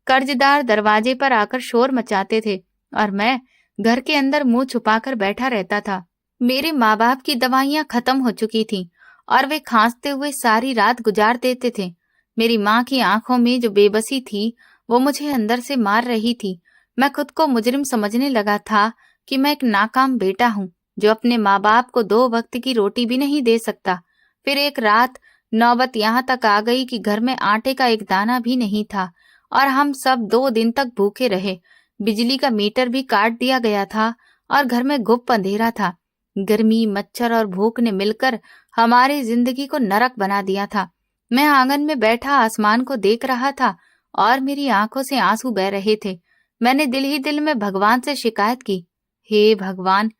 कर्जदार दरवाजे पर आकर शोर मचाते थे और मैं घर के अंदर मुंह छुपाकर बैठा रहता था। मेरे माँ बाप की दवाइयां खत्म हो चुकी थीं और वे खांसते हुए सारी रात गुजार देते थे। मेरी माँ की आंखों में जो बेबसी थी वो मुझे अंदर से मार रही थी। मैं खुद को मुजरिम समझने लगा था कि मैं एक नाकाम बेटा हूँ जो अपने माँ बाप को 2 वक्त की रोटी भी नहीं दे सकता। फिर एक रात नौबत यहाँ तक आ गई कि घर में आटे का एक दाना भी नहीं था और हम सब 2 दिन तक भूखे रहे। बिजली का मीटर भी काट दिया गया था और घर में गुप्त अंधेरा था। गर्मी, मच्छर और भूख ने मिलकर हमारी जिंदगी को नरक बना दिया था। मैं आंगन में बैठा आसमान को देख रहा था और मेरी आंखों से आंसू बह रहे थे। मैंने दिल ही दिल में भगवान से शिकायत की, हे भगवान,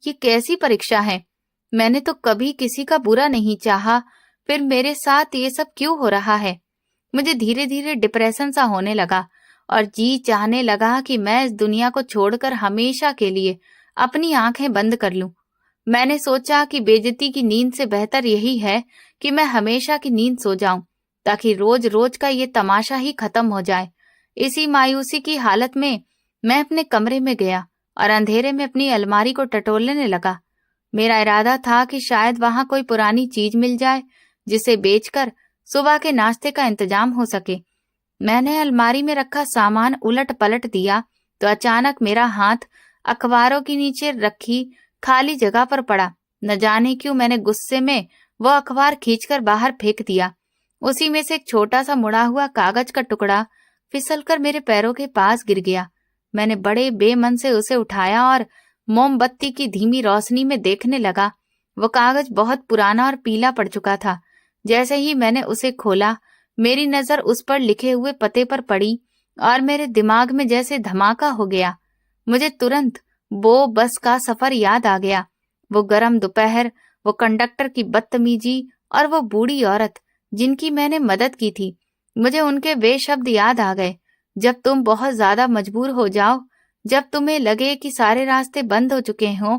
ये कैसी परीक्षा है। मैंने तो कभी किसी का बुरा नहीं चाहा, फिर मेरे साथ ये सब क्यों हो रहा है। मुझे धीरे धीरे डिप्रेशन सा होने लगा और जी चाहने लगा कि मैं इस दुनिया को छोड़कर हमेशा के लिए अपनी आंखें बंद कर लूं। मैंने सोचा कि बेइज्जती की नींद से बेहतर यही है कि मैं हमेशा की नींद सो जाऊं, ताकि रोज रोज का ये तमाशा ही खत्म हो जाए। इसी मायूसी की हालत में मैं अपने कमरे में गया और अंधेरे में अपनी अलमारी को टटोलने लगा। मेरा इरादा था कि शायद वहां कोई पुरानी चीज मिल जाए जिसे बेचकर सुबह के नाश्ते का इंतजाम हो सके। मैंने अलमारी में रखा सामान उलट पलट दिया तो अचानक मेरा हाथ अखबारों के नीचे रखी खाली जगह पर पड़ा। न जाने क्यों मैंने गुस्से में वह अखबार खींचकर बाहर फेंक दिया। उसी में से एक छोटा सा मुड़ा हुआ कागज का टुकड़ा फिसलकर मेरे पैरों के पास गिर गया। मैंने बड़े बेमन से उसे उठाया और मोमबत्ती की धीमी रोशनी में देखने लगा। वो कागज बहुत पुराना और पीला पड़ चुका था। जैसे ही मैंने उसे खोला, मेरी नजर उस पर लिखे हुए पते पर पड़ी और मेरे दिमाग में जैसे धमाका हो गया। मुझे तुरंत वो बस का सफर याद आ गया। वो गर्म दोपहर, वो कंडक्टर की बदतमीजी और वो बूढ़ी औरत जिनकी मैंने मदद की थी। मुझे उनके वे शब्द याद आ गए, जब तुम बहुत ज्यादा मजबूर हो जाओ, जब तुम्हें लगे कि सारे रास्ते बंद हो चुके हों,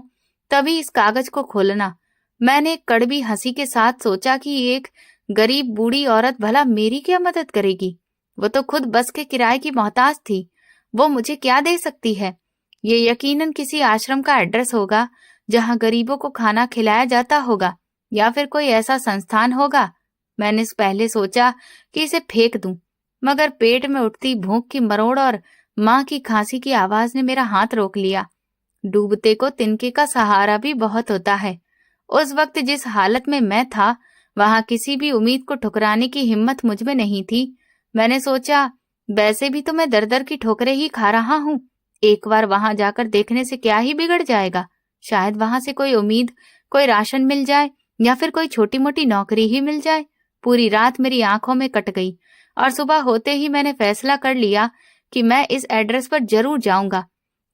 तभी इस कागज को खोलना। मैंने एक कड़वी हंसी के साथ सोचा कि एक गरीब बूढ़ी औरत भला मेरी क्या मदद करेगी। वो तो खुद बस के किराए की मोहताज थी। वो मुझे क्या दे सकती है? ये यकीनन किसी आश्रम का एड्रेस होगा जहां गरीबों को खाना खिलाया जाता होगा, या फिर कोई ऐसा संस्थान होगा। मैंने इस पहले सोचा कि इसे फेंक दूं, मगर पेट में उठती भूख की मरोड़ और माँ की खांसी की आवाज ने मेरा हाथ रोक लिया। डूबते को तिनके का सहारा भी बहुत होता है। उस वक्त जिस हालत में मैं था, वहां किसी भी उम्मीद को ठुकराने की हिम्मत मुझ में नहीं थी। मैंने सोचा, वैसे भी तो मैं दर दर की ठोकरें ही खा रहा हूँ। एक बार वहां जाकर देखने से क्या ही बिगड़ जाएगा। शायद वहां से कोई उम्मीद, कोई राशन मिल जाए या फिर कोई छोटी मोटी नौकरी ही मिल जाए। पूरी रात मेरी आंखों में कट गई और सुबह होते ही मैंने फैसला कर लिया कि मैं इस एड्रेस पर जरूर जाऊंगा।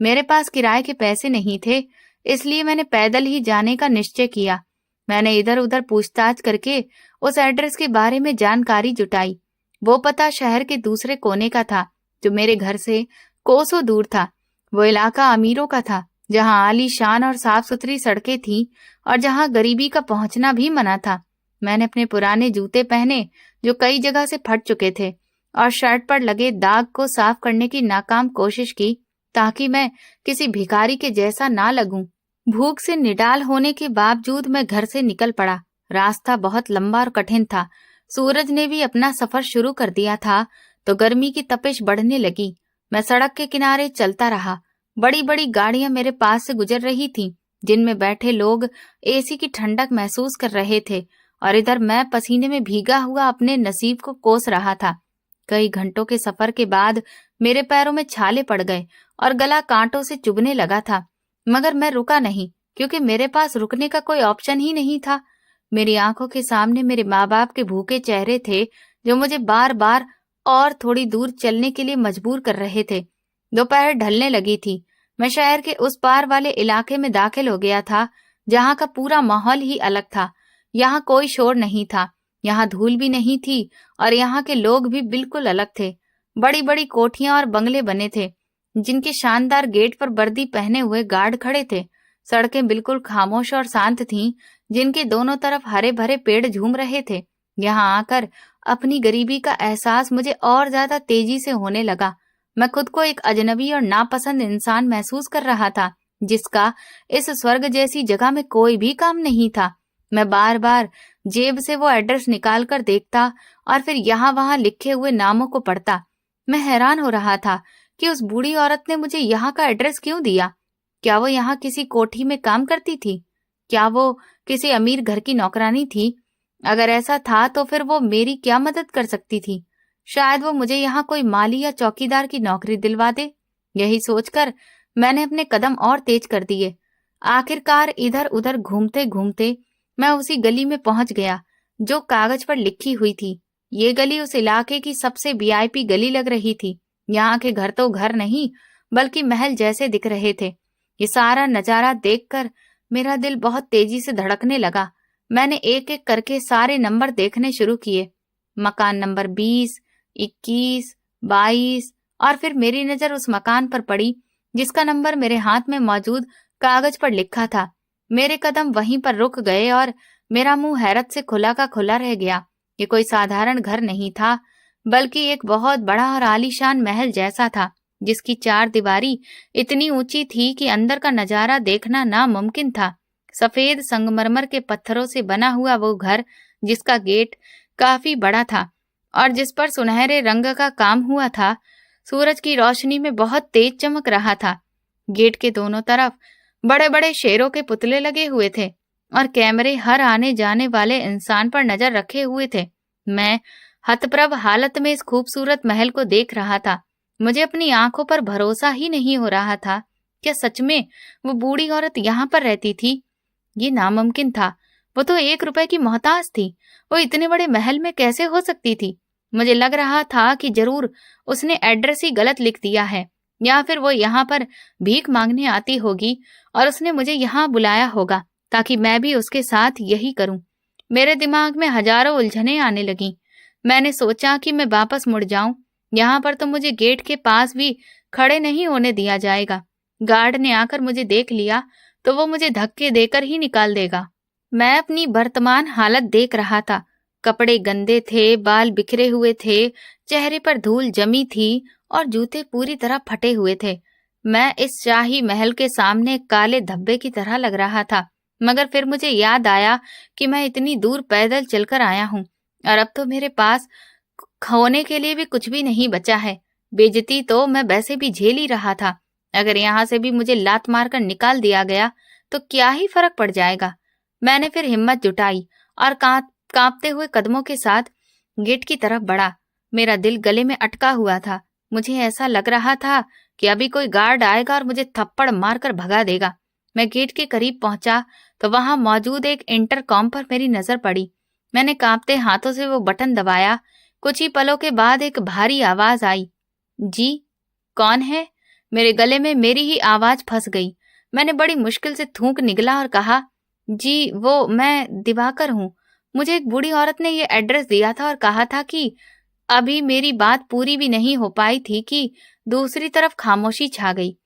मेरे पास किराए के पैसे नहीं थे, इसलिए मैंने पैदल ही जाने का निश्चय किया। मैंने इधर उधर पूछताछ करके उस एड्रेस के बारे में जानकारी जुटाई। वो पता शहर के दूसरे कोने का था, जो मेरे घर से कोसों दूर था। वो इलाका अमीरों का था, जहां आलीशान और साफ सुथरी सड़कें थीं और जहां गरीबी का पहुंचना भी मना था। मैंने अपने पुराने जूते पहने, जो कई जगह से फट चुके थे, और शर्ट पर लगे दाग को साफ करने की नाकाम कोशिश की, ताकि मैं किसी भिखारी के जैसा ना लगूं। भूख से निडाल होने के बावजूद मैं घर से निकल पड़ा। रास्ता बहुत लंबा और कठिन था। सूरज ने भी अपना सफर शुरू कर दिया था, तो गर्मी की तपिश बढ़ने लगी। मैं सड़क के किनारे चलता रहा। बड़ी बड़ी गाड़ियां मेरे पास से गुजर रही थीं, जिनमें बैठे लोग एसी की ठंडक महसूस कर रहे थे, और इधर मैं पसीने में भीगा हुआ अपने नसीब को कोस रहा था। कई घंटों के सफर के बाद मेरे पैरों में छाले पड़ गए और गला कांटों से चुभने लगा था, मगर मैं रुका नहीं, क्योंकि मेरे पास रुकने का कोई ऑप्शन ही नहीं था। मेरी आंखों के सामने मेरे माँ बाप के भूखे चेहरे थे, जो मुझे बार बार और थोड़ी दूर चलने के लिए मजबूर कर रहे थे। दोपहर ढलने लगी थी। मैं शहर के उस पार वाले इलाके में दाखिल हो गया था, जहाँ का पूरा माहौल ही अलग था। यहाँ कोई शोर नहीं था, यहाँ धूल भी नहीं थी, और यहाँ के लोग भी बिल्कुल अलग थे। बड़ी बड़ी कोठियां और बंगले बने थे, जिनके शानदार गेट पर वर्दी पहने हुए गार्ड खड़े थे। सड़कें बिल्कुल खामोश और शांत थीं, जिनके दोनों तरफ हरे भरे पेड़ झूम रहे थे। यहाँ आकर अपनी गरीबी का एहसास मुझे और ज्यादा तेजी से होने लगा। मैं खुद को एक अजनबी और नापसंद इंसान महसूस कर रहा था, जिसका इस स्वर्ग जैसी जगह में कोई भी काम नहीं था। मैं बार बार जेब से वो एड्रेस निकाल कर देखता और फिर यहाँ वहां लिखे हुए नामों को पढ़ता। मैं हैरान हो रहा था कि उस बूढ़ी औरत ने मुझे यहाँ का एड्रेस क्यों दिया। क्या वो यहाँ किसी कोठी में काम करती थी? क्या वो किसी अमीर घर की नौकरानी थी? अगर ऐसा था तो फिर वो मेरी क्या मदद कर सकती थी? शायद वो मुझे यहाँ कोई माली या चौकीदार की नौकरी दिलवा दे। यही सोचकर मैंने अपने कदम और तेज कर दिए। आखिरकार इधर उधर घूमते घूमते मैं उसी गली में पहुंच गया जो कागज पर लिखी हुई थी। ये गली उस इलाके की सबसे वीआईपी गली लग रही थी। यहाँ के घर तो घर नहीं, बल्कि महल जैसे दिख रहे थे। ये सारा नजारा देखकर मेरा दिल बहुत तेजी से धड़कने लगा। मैंने एक एक करके सारे नंबर देखने शुरू किए। मकान नंबर 20, 21, 22, और फिर मेरी नजर उस मकान पर पड़ी जिसका नंबर मेरे हाथ में मौजूद कागज पर लिखा था। मेरे कदम वहीं पर रुक गए और मेरा मुंह हैरत से खुला का खुला रह गया। ये कोई साधारण घर नहीं था। बल्कि एक बहुत बड़ा और आलीशान महल जैसा था, जिसकी चार दीवारी इतनी ऊंची थी कि अंदर का नजारा देखना नामुमकिन था। सफेद संगमरमर के पत्थरों से बना हुआ वो घर, जिसका गेट काफी बड़ा था और जिस पर सुनहरे रंग का काम हुआ था, सूरज की रोशनी में बहुत तेज चमक रहा था। गेट के दोनों तरफ बड़े बड़े शेरों के पुतले लगे हुए थे और कैमरे हर आने जाने वाले इंसान पर नजर रखे हुए थे। मैं हतप्रभ हालत में इस खूबसूरत महल को देख रहा था। मुझे अपनी आंखों पर भरोसा ही नहीं हो रहा था। क्या सच में वो बूढ़ी औरत यहाँ पर रहती थी? ये नामुमकिन था। वो तो 1 रुपए की मोहताज थी। वो इतने बड़े महल में कैसे हो सकती थी? मुझे लग रहा था कि जरूर उसने एड्रेस ही गलत लिख दिया है, या फिर वो यहाँ पर भीख मांगने आती होगी और उसने मुझे यहाँ बुलाया होगा ताकि मैं भी उसके साथ यही करूं। मेरे दिमाग में हजारों उलझनें आने लगीं। मैंने सोचा कि मैं वापस मुड़ जाऊं। यहाँ पर तो मुझे गेट के पास भी खड़े नहीं होने दिया जाएगा। गार्ड ने आकर मुझे देख लिया तो वो मुझे धक्के देकर ही निकाल देगा। मैं अपनी वर्तमान हालत देख रहा था। कपड़े गंदे थे, बाल बिखरे हुए थे, चेहरे पर धूल जमी थी और जूते पूरी तरह फटे हुए थे। मैं इस शाही महल के सामने काले धब्बे की तरह लग रहा था। मगर फिर मुझे याद आया कि मैं इतनी दूर पैदल चलकर आया हूँ और अब तो मेरे पास खोने के लिए भी कुछ भी नहीं बचा है। बेइज्जती तो मैं वैसे भी झेल ही रहा था। अगर यहाँ से भी मुझे लात मारकर निकाल दिया गया तो क्या ही फर्क पड़ जाएगा। मैंने फिर हिम्मत जुटाई और कांपते हुए कदमों के साथ गेट की तरफ बढ़ा। मेरा दिल गले में अटका हुआ था। मुझे ऐसा लग रहा था कि अभी कोई गार्ड आएगा और मुझे थप्पड़ मारकर भगा देगा। मैं गेट के करीब पहुंचा तो वहां मौजूद एक इंटरकॉम पर मेरी नजर पड़ी। मैंने कांपते हाथों से वो बटन दबाया। कुछ ही पलों के बाद एक भारी आवाज आई, जी कौन है? मेरे गले में मेरी ही आवाज फंस गई। मैंने बड़ी मुश्किल से थूक निगला और कहा, जी वो मैं दिवाकर हूँ। मुझे एक बूढ़ी औरत ने ये एड्रेस दिया था और कहा था कि अभी मेरी बात पूरी भी नहीं हो पाई थी कि दूसरी तरफ खामोशी छा गई।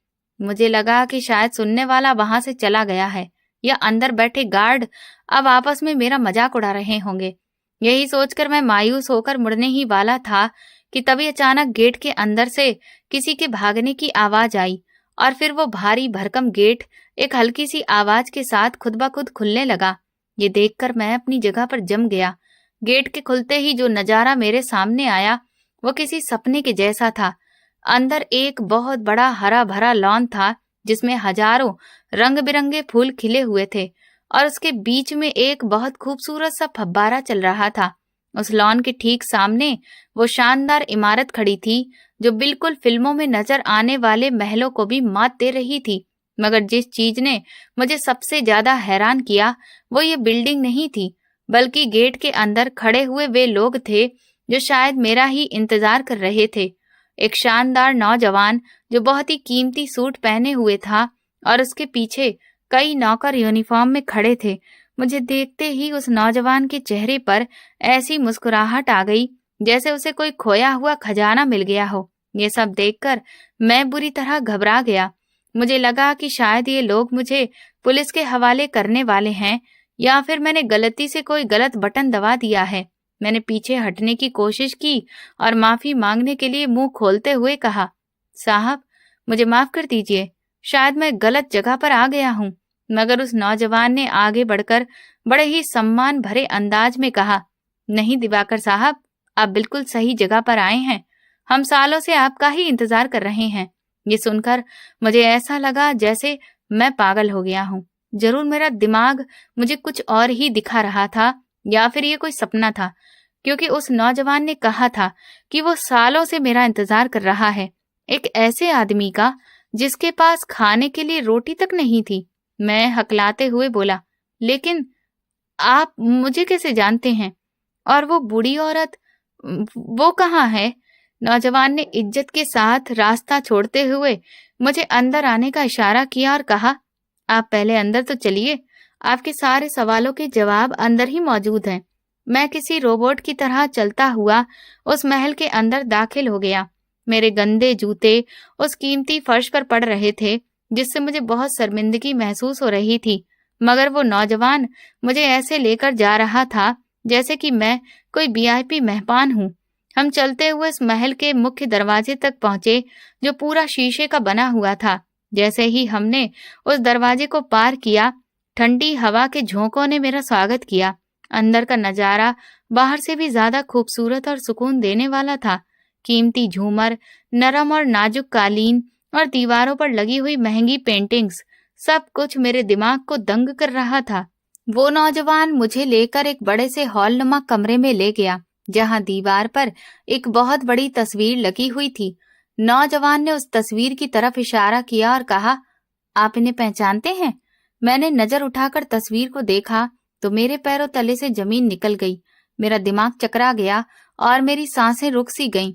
मुझे लगा कि शायद सुनने वाला वहां से चला गया है या अंदर बैठे गार्ड अब आपस में मेरा मजाक उड़ा रहे होंगे। यही सोचकर मैं मायूस होकर मुड़ने ही वाला था कि तभी अचानक गेट के अंदर से किसी के भागने की आवाज आई और फिर वो भारी भरकम गेट एक हल्की सी आवाज के साथ खुद ब खुद खुलने लगा। ये देखकर मैं अपनी जगह पर जम गया। गेट के खुलते ही जो नजारा मेरे सामने आया वो किसी सपने के जैसा था। अंदर एक बहुत बड़ा हरा भरा लॉन था जिसमें हजारों रंग बिरंगे फूल खिले हुए थे और उसके बीच में एक बहुत खूबसूरत सा फव्वारा चल रहा था। उस लॉन के ठीक सामने वो शानदार इमारत खड़ी थी जो बिल्कुल फिल्मों में नजर आने वाले महलों को भी मात दे रही थी। मगर जिस चीज ने मुझे सबसे ज्यादा हैरान किया वो ये बिल्डिंग नहीं थी, बल्कि गेट के अंदर खड़े हुए वे लोग थे जो शायद मेरा ही इंतजार कर रहे थे। एक शानदार नौजवान जो बहुत ही कीमती सूट पहने हुए था और उसके पीछे कई नौकर यूनिफॉर्म में खड़े थे। मुझे देखते ही उस नौजवान के चेहरे पर ऐसी मुस्कुराहट आ गई जैसे उसे कोई खोया हुआ खजाना मिल गया हो। ये सब देखकर मैं बुरी तरह घबरा गया। मुझे लगा कि शायद ये लोग मुझे पुलिस के हवाले करने वाले हैं या फिर मैंने गलती से कोई गलत बटन दबा दिया है। मैंने पीछे हटने की कोशिश की और माफी मांगने के लिए मुंह खोलते हुए कहा, साहब मुझे माफ कर दीजिए, शायद मैं गलत जगह पर आ गया हूँ। मगर उस नौजवान ने आगे बढ़कर बड़े ही सम्मान भरे अंदाज में कहा, नहीं दिवाकर साहब, आप बिल्कुल सही जगह पर आए हैं। हम सालों से आपका ही इंतजार कर रहे हैं। ये सुनकर मुझे ऐसा लगा जैसे मैं पागल हो गया हूँ। जरूर मेरा दिमाग मुझे कुछ और ही दिखा रहा था या फिर ये कोई सपना था, क्योंकि उस नौजवान ने कहा था कि वो सालों से मेरा इंतजार कर रहा है, एक ऐसे आदमी का जिसके पास खाने के लिए रोटी तक नहीं थी। मैं हकलाते हुए बोला, लेकिन आप मुझे कैसे जानते हैं? और वो बूढ़ी औरत, वो कहाँ है? नौजवान ने इज्जत के साथ रास्ता छोड़ते हुए मुझे अंदर आने का इशारा किया और कहा, आप पहले अंदर तो चलिए, आपके सारे सवालों के जवाब अंदर ही मौजूद हैं। मैं किसी रोबोट की तरह चलता हुआ उस महल के अंदर दाखिल हो गया। मेरे गंदे जूते उस कीमती फर्श पर पड़ रहे थे जिससे मुझे बहुत शर्मिंदगी महसूस हो रही थी। मगर वो नौजवान मुझे ऐसे लेकर जा रहा था जैसे कि मैं कोई वीआईपी मेहमान हूँ। हम चलते हुए इस महल के मुख्य दरवाजे तक पहुंचे, जो पूरा शीशे का बना हुआ था। जैसे ही हमने उस दरवाजे को पार किया, ठंडी हवा के झोंकों ने मेरा स्वागत किया। अंदर का नजारा बाहर से भी ज्यादा खूबसूरत और सुकून देने वाला था। कीमती झूमर, नरम और नाजुक कालीन और दीवारों पर लगी हुई महंगी पेंटिंग्स, सब कुछ मेरे दिमाग को दंग कर रहा था। वो नौजवान मुझे लेकर एक बड़े से हॉलनुमा कमरे में ले गया, जहां दीवार पर एक बहुत बड़ी तस्वीर लगी हुई थी। नौजवान ने उस तस्वीर की तरफ इशारा किया और कहा, आप इन्हें पहचानते हैं? मैंने नजर उठाकर तस्वीर को देखा तो मेरे पैरों तले से जमीन निकल गई। मेरा दिमाग चकरा गया और मेरी सांसें रुक सी गईं।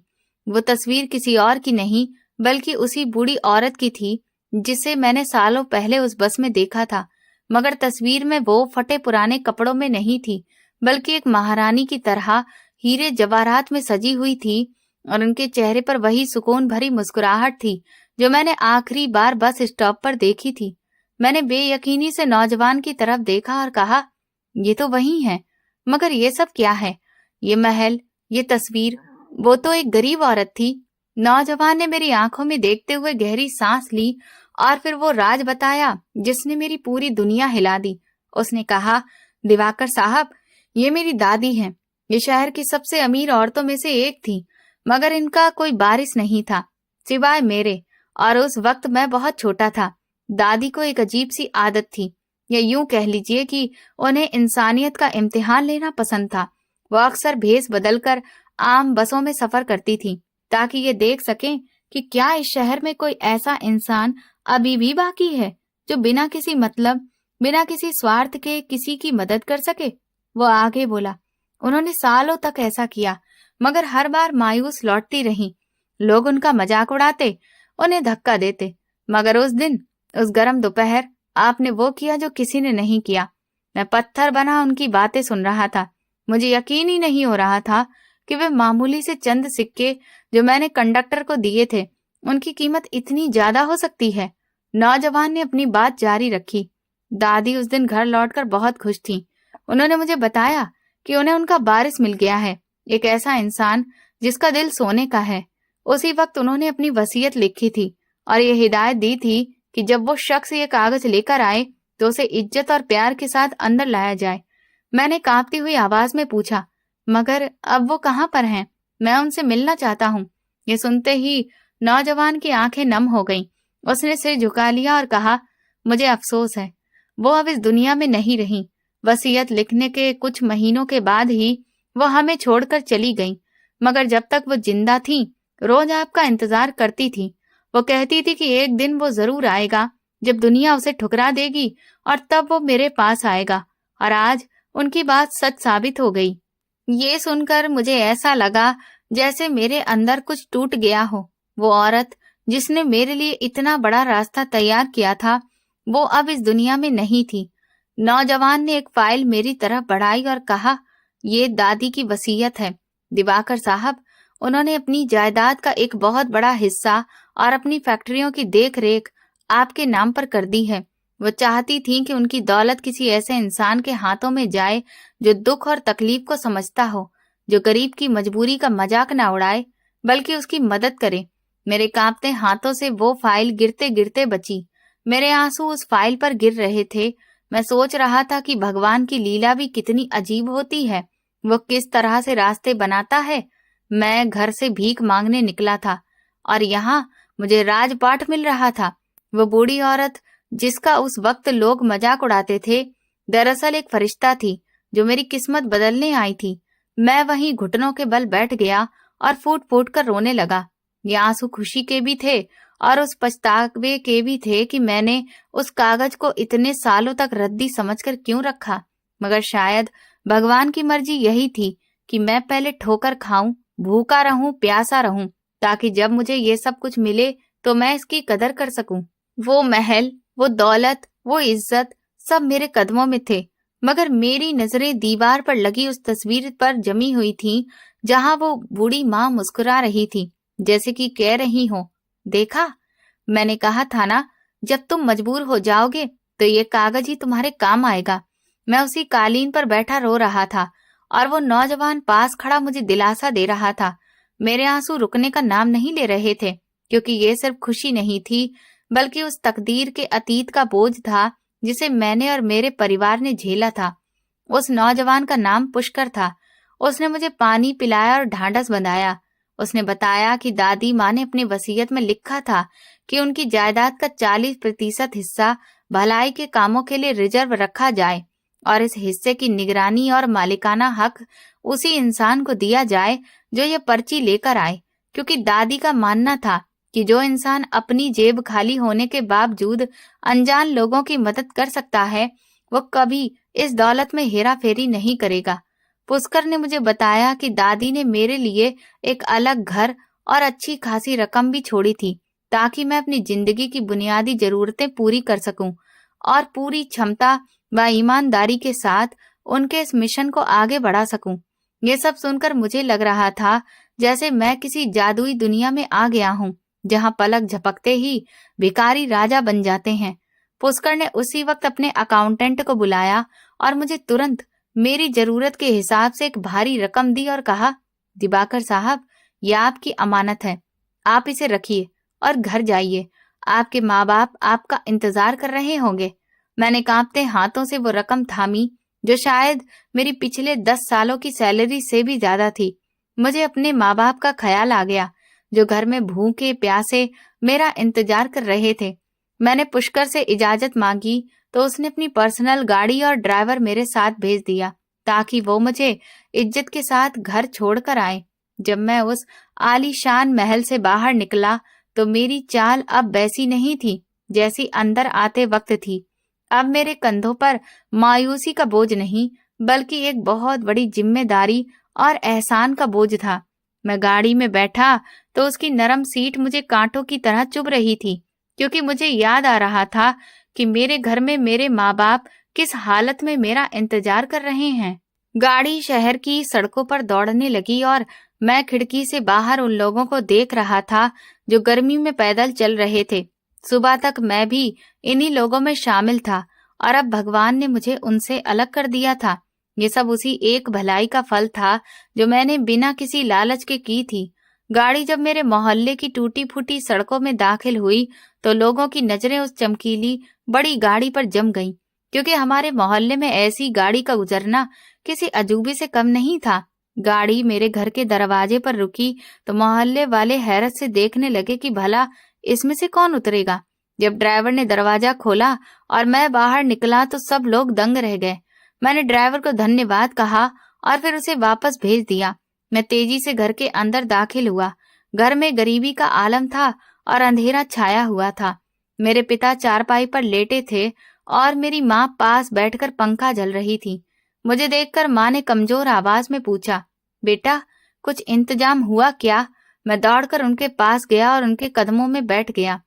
वो तस्वीर किसी और की नहीं, बल्कि उसी बूढ़ी औरत की थी जिसे मैंने सालों पहले उस बस में देखा था। मगर तस्वीर में वो फटे पुराने कपड़ों में नहीं थी, बल्कि एक महारानी की तरह हीरे जवाहरात में सजी हुई थी, और उनके चेहरे पर वही सुकून भरी मुस्कुराहट थी जो मैंने आखिरी बार बस स्टॉप पर देखी थी। मैंने बेयकीनी से नौजवान की तरफ देखा और कहा, ये तो वही है, मगर ये सब क्या है? ये महल, ये तस्वीर, वो तो एक गरीब औरत थी। नौजवान ने मेरी आंखों में देखते हुए गहरी सांस ली और फिर वो राज बताया जिसने मेरी पूरी दुनिया हिला दी। उसने कहा, दिवाकर साहब, ये मेरी दादी है। ये शहर की सबसे अमीर औरतों में से एक थी, मगर इनका कोई वारिस नहीं था सिवाय मेरे, और उस वक्त मैं बहुत छोटा था। दादी को एक अजीब सी आदत थी, या यूं कह लीजिए कि उन्हें इंसानियत का इम्तिहान लेना पसंद था। वो अक्सर भेस बदलकर आम बसों में सफर करती थी, ताकि ये देख सकें कि क्या इस शहर में कोई ऐसा इंसान अभी भी बाकी है जो बिना किसी मतलब, बिना किसी स्वार्थ के किसी की मदद कर सके। वो आगे बोला, उन्होंने सालों तक ऐसा किया, मगर हर बार मायूस लौटती रही। लोग उनका मजाक उड़ाते, उन्हें धक्का देते, मगर उस दिन, उस गर्म दोपहर, आपने वो किया जो किसी ने नहीं किया। मैं पत्थर बना उनकी बातें सुन रहा था। मुझे यकीन ही नहीं हो रहा था कि वे मामूली से चंद सिक्के जो मैंने कंडक्टर को दिए थे, उनकी कीमत इतनी ज्यादा हो सकती है। नौजवान ने अपनी बात जारी रखी। दादी उस दिन घर लौटकर बहुत खुश थी। उन्होंने मुझे बताया कि उन्हें उनका वारिस मिल गया है, एक ऐसा इंसान जिसका दिल सोने का है। उसी वक्त उन्होंने अपनी वसीयत लिखी थी और ये हिदायत दी थी कि जब वो शख्स ये कागज लेकर आए तो उसे इज्जत और प्यार के साथ अंदर लाया जाए। मैंने कांपती हुई आवाज में पूछा, मगर अब वो कहाँ पर हैं? मैं उनसे मिलना चाहता हूँ। ये सुनते ही नौजवान की आंखें नम हो गईं। उसने सिर झुका लिया और कहा, मुझे अफसोस है, वो अब इस दुनिया में नहीं रही। वसीयत लिखने के कुछ महीनों के बाद ही वो हमें छोड़कर चली गईं, मगर जब तक वो जिंदा थी रोज आपका इंतजार करती थी। वो कहती थी कि एक दिन वो जरूर आएगा जब दुनिया उसे ठुकरा देगी और तब वो मेरे पास आएगा, और आज उनकी बात सच साबित हो गई। ये सुनकर मुझे ऐसा लगा जैसे मेरे अंदर कुछ टूट गया हो। वो औरत जिसने मेरे लिए इतना बड़ा रास्ता तैयार किया था, वो अब इस दुनिया में नहीं थी। नौजवान ने एक फाइल मेरी तरफ बढ़ाई और कहा, ये दादी की वसीयत है दिवाकर साहब। उन्होंने अपनी जायदाद का एक बहुत बड़ा हिस्सा और अपनी फैक्ट्रियों की देख रेख आपके नाम पर कर दी है। वो चाहती थी कि उनकी दौलत किसी ऐसे इंसान के हाथों में जाए जो दुख और तकलीफ को समझता हो, जो गरीब की मजबूरी का मजाक ना उड़ाए बल्कि उसकी मदद करे। मेरे कांपते हाथों से वो फाइल गिरते गिरते बची। मेरे आंसू उस फाइल पर गिर रहे थे। मैं सोच रहा था कि भगवान की लीला भी कितनी अजीब होती है, वो किस तरह से रास्ते बनाता है। मैं घर से भीख मांगने निकला था और यहाँ मुझे राजपाट मिल रहा था। वो बूढ़ी औरत जिसका उस वक्त लोग मजाक उड़ाते थे, दरअसल एक फरिश्ता थी जो मेरी किस्मत बदलने आई थी। मैं वहीं घुटनों के बल बैठ गया और फूट फूट कर रोने लगा। ये आंसू खुशी के भी थे और उस पछतावे के भी थे कि मैंने उस कागज को इतने सालों तक रद्दी समझकर क्यों रखा। मगर शायद भगवान की मर्जी यही थी कि मैं पहले ठोकर खाऊं, भूखा रहूं, प्यासा रहूं, ताकि जब मुझे ये सब कुछ मिले तो मैं इसकी कदर कर सकूं। वो महल, वो दौलत, वो इज्जत सब मेरे कदमों में थे, मगर मेरी नजरें दीवार पर लगी उस तस्वीर पर जमी हुई थी, जहां वो बूढ़ी माँ मुस्कुरा रही थी, जैसे कि कह रही हो, देखा, मैंने कहा था ना, जब तुम मजबूर हो जाओगे तो ये कागज ही तुम्हारे काम आएगा। मैं उसी कालीन पर बैठा रो रहा था और वो नौजवान पास खड़ा मुझे दिलासा दे रहा था। मेरे आंसू रुकने का नाम नहीं ले रहे थे, क्योंकि ये सिर्फ खुशी नहीं थी, बल्कि उस तकदीर के अतीत का बोझ था जिसे मैंने और मेरे परिवार ने झेला था। उस नौजवान का नाम पुष्कर था। उसने मुझे पानी पिलाया और ढांढस बंधाया। उसने बताया कि दादी माँ ने अपनी वसीयत में लिखा था कि उनकी जायदाद का 40% हिस्सा भलाई के कामों के लिए रिजर्व रखा जाए और इस हिस्से की निगरानी और मालिकाना हक उसी इंसान को दिया जाए जो ये पर्ची लेकर आए, क्योंकि दादी का मानना था कि जो इंसान अपनी जेब खाली होने के बावजूद अनजान लोगों की मदद कर सकता है, वो कभी इस दौलत में हेरा फेरी नहीं करेगा। पुष्कर ने मुझे बताया कि दादी ने मेरे लिए एक अलग घर और अच्छी खासी रकम भी छोड़ी थी, ताकि मैं अपनी जिंदगी की बुनियादी जरूरतें पूरी कर सकूं और पूरी क्षमता व ईमानदारी के साथ उनके इस मिशन को आगे बढ़ा सकूं। ये सब सुनकर मुझे लग रहा था जैसे मैं किसी जादुई दुनिया में आ गया हूं, जहां पलक झपकते ही भिखारी राजा बन जाते हैं। पुष्कर ने उसी वक्त अपने अकाउंटेंट को बुलाया और मुझे तुरंत मेरी जरूरत के हिसाब से एक भारी रकम दी और कहा, दिवाकर साहब, यह आपकी अमानत है, आप इसे रखिए और घर जाइए। आपके माँ बाप आपका इंतजार कर रहे होंगे। मैंने कांपते हाथों से वो रकम थामी, जो शायद मेरी पिछले 10 सालों की सैलरी से भी ज्यादा थी। मुझे अपने माँ बाप का ख्याल आ गया, जो घर में भूखे प्यासे मेरा इंतजार कर रहे थे। मैंने पुष्कर से इजाजत मांगी तो उसने अपनी पर्सनल गाड़ी और ड्राइवर मेरे साथ भेज दिया, ताकि वो मुझे इज्जत के साथ घर छोड़कर आए। जब मैं उस आलीशान महल से बाहर निकला तो मेरी चाल अब वैसी नहीं थी जैसी अंदर आते वक्त थी। अब मेरे कंधों पर मायूसी का बोझ नहीं, बल्कि एक बहुत बड़ी जिम्मेदारी और एहसान का बोझ था। मैं गाड़ी में बैठा तो उसकी नरम सीट मुझे कांटों की तरह चुभ रही थी, क्योंकि मुझे याद आ रहा था कि मेरे घर में मेरे माँ बाप किस हालत में मेरा इंतजार कर रहे हैं। गाड़ी शहर की सड़कों पर दौड़ने लगी और मैं खिड़की से बाहर उन लोगों को देख रहा था जो गर्मी में पैदल चल रहे थे। सुबह तक मैं भी इन्हीं लोगों में शामिल था और अब भगवान ने मुझे उनसे अलग कर दिया था। ये सब उसी एक भलाई का फल था जो मैंने बिना किसी लालच के की थी। गाड़ी जब मेरे मोहल्ले की टूटी फूटी सड़कों में दाखिल हुई तो लोगों की नजरें उस चमकीली बड़ी गाड़ी पर जम गईं, क्योंकि हमारे मोहल्ले में ऐसी गाड़ी का गुजरना किसी अजूबे से कम नहीं था। गाड़ी मेरे घर के दरवाजे पर रुकी तो मोहल्ले वाले हैरत से देखने लगे कि भला इसमें से कौन उतरेगा। जब ड्राइवर ने दरवाजा खोला और मैं बाहर निकला तो सब लोग दंग रह गए। मैंने ड्राइवर को धन्यवाद कहा और फिर उसे वापस भेज दिया। मैं तेजी से घर के अंदर दाखिल हुआ। घर में गरीबी का आलम था और अंधेरा छाया हुआ था। मेरे पिता चारपाई पर लेटे थे और मेरी माँ पास बैठकर पंखा झल रही थी। मुझे देखकर माँ ने कमजोर आवाज में पूछा, बेटा, कुछ इंतजाम हुआ क्या? मैं दौड़कर उनके पास गया और उनके कदमों में बैठ गया।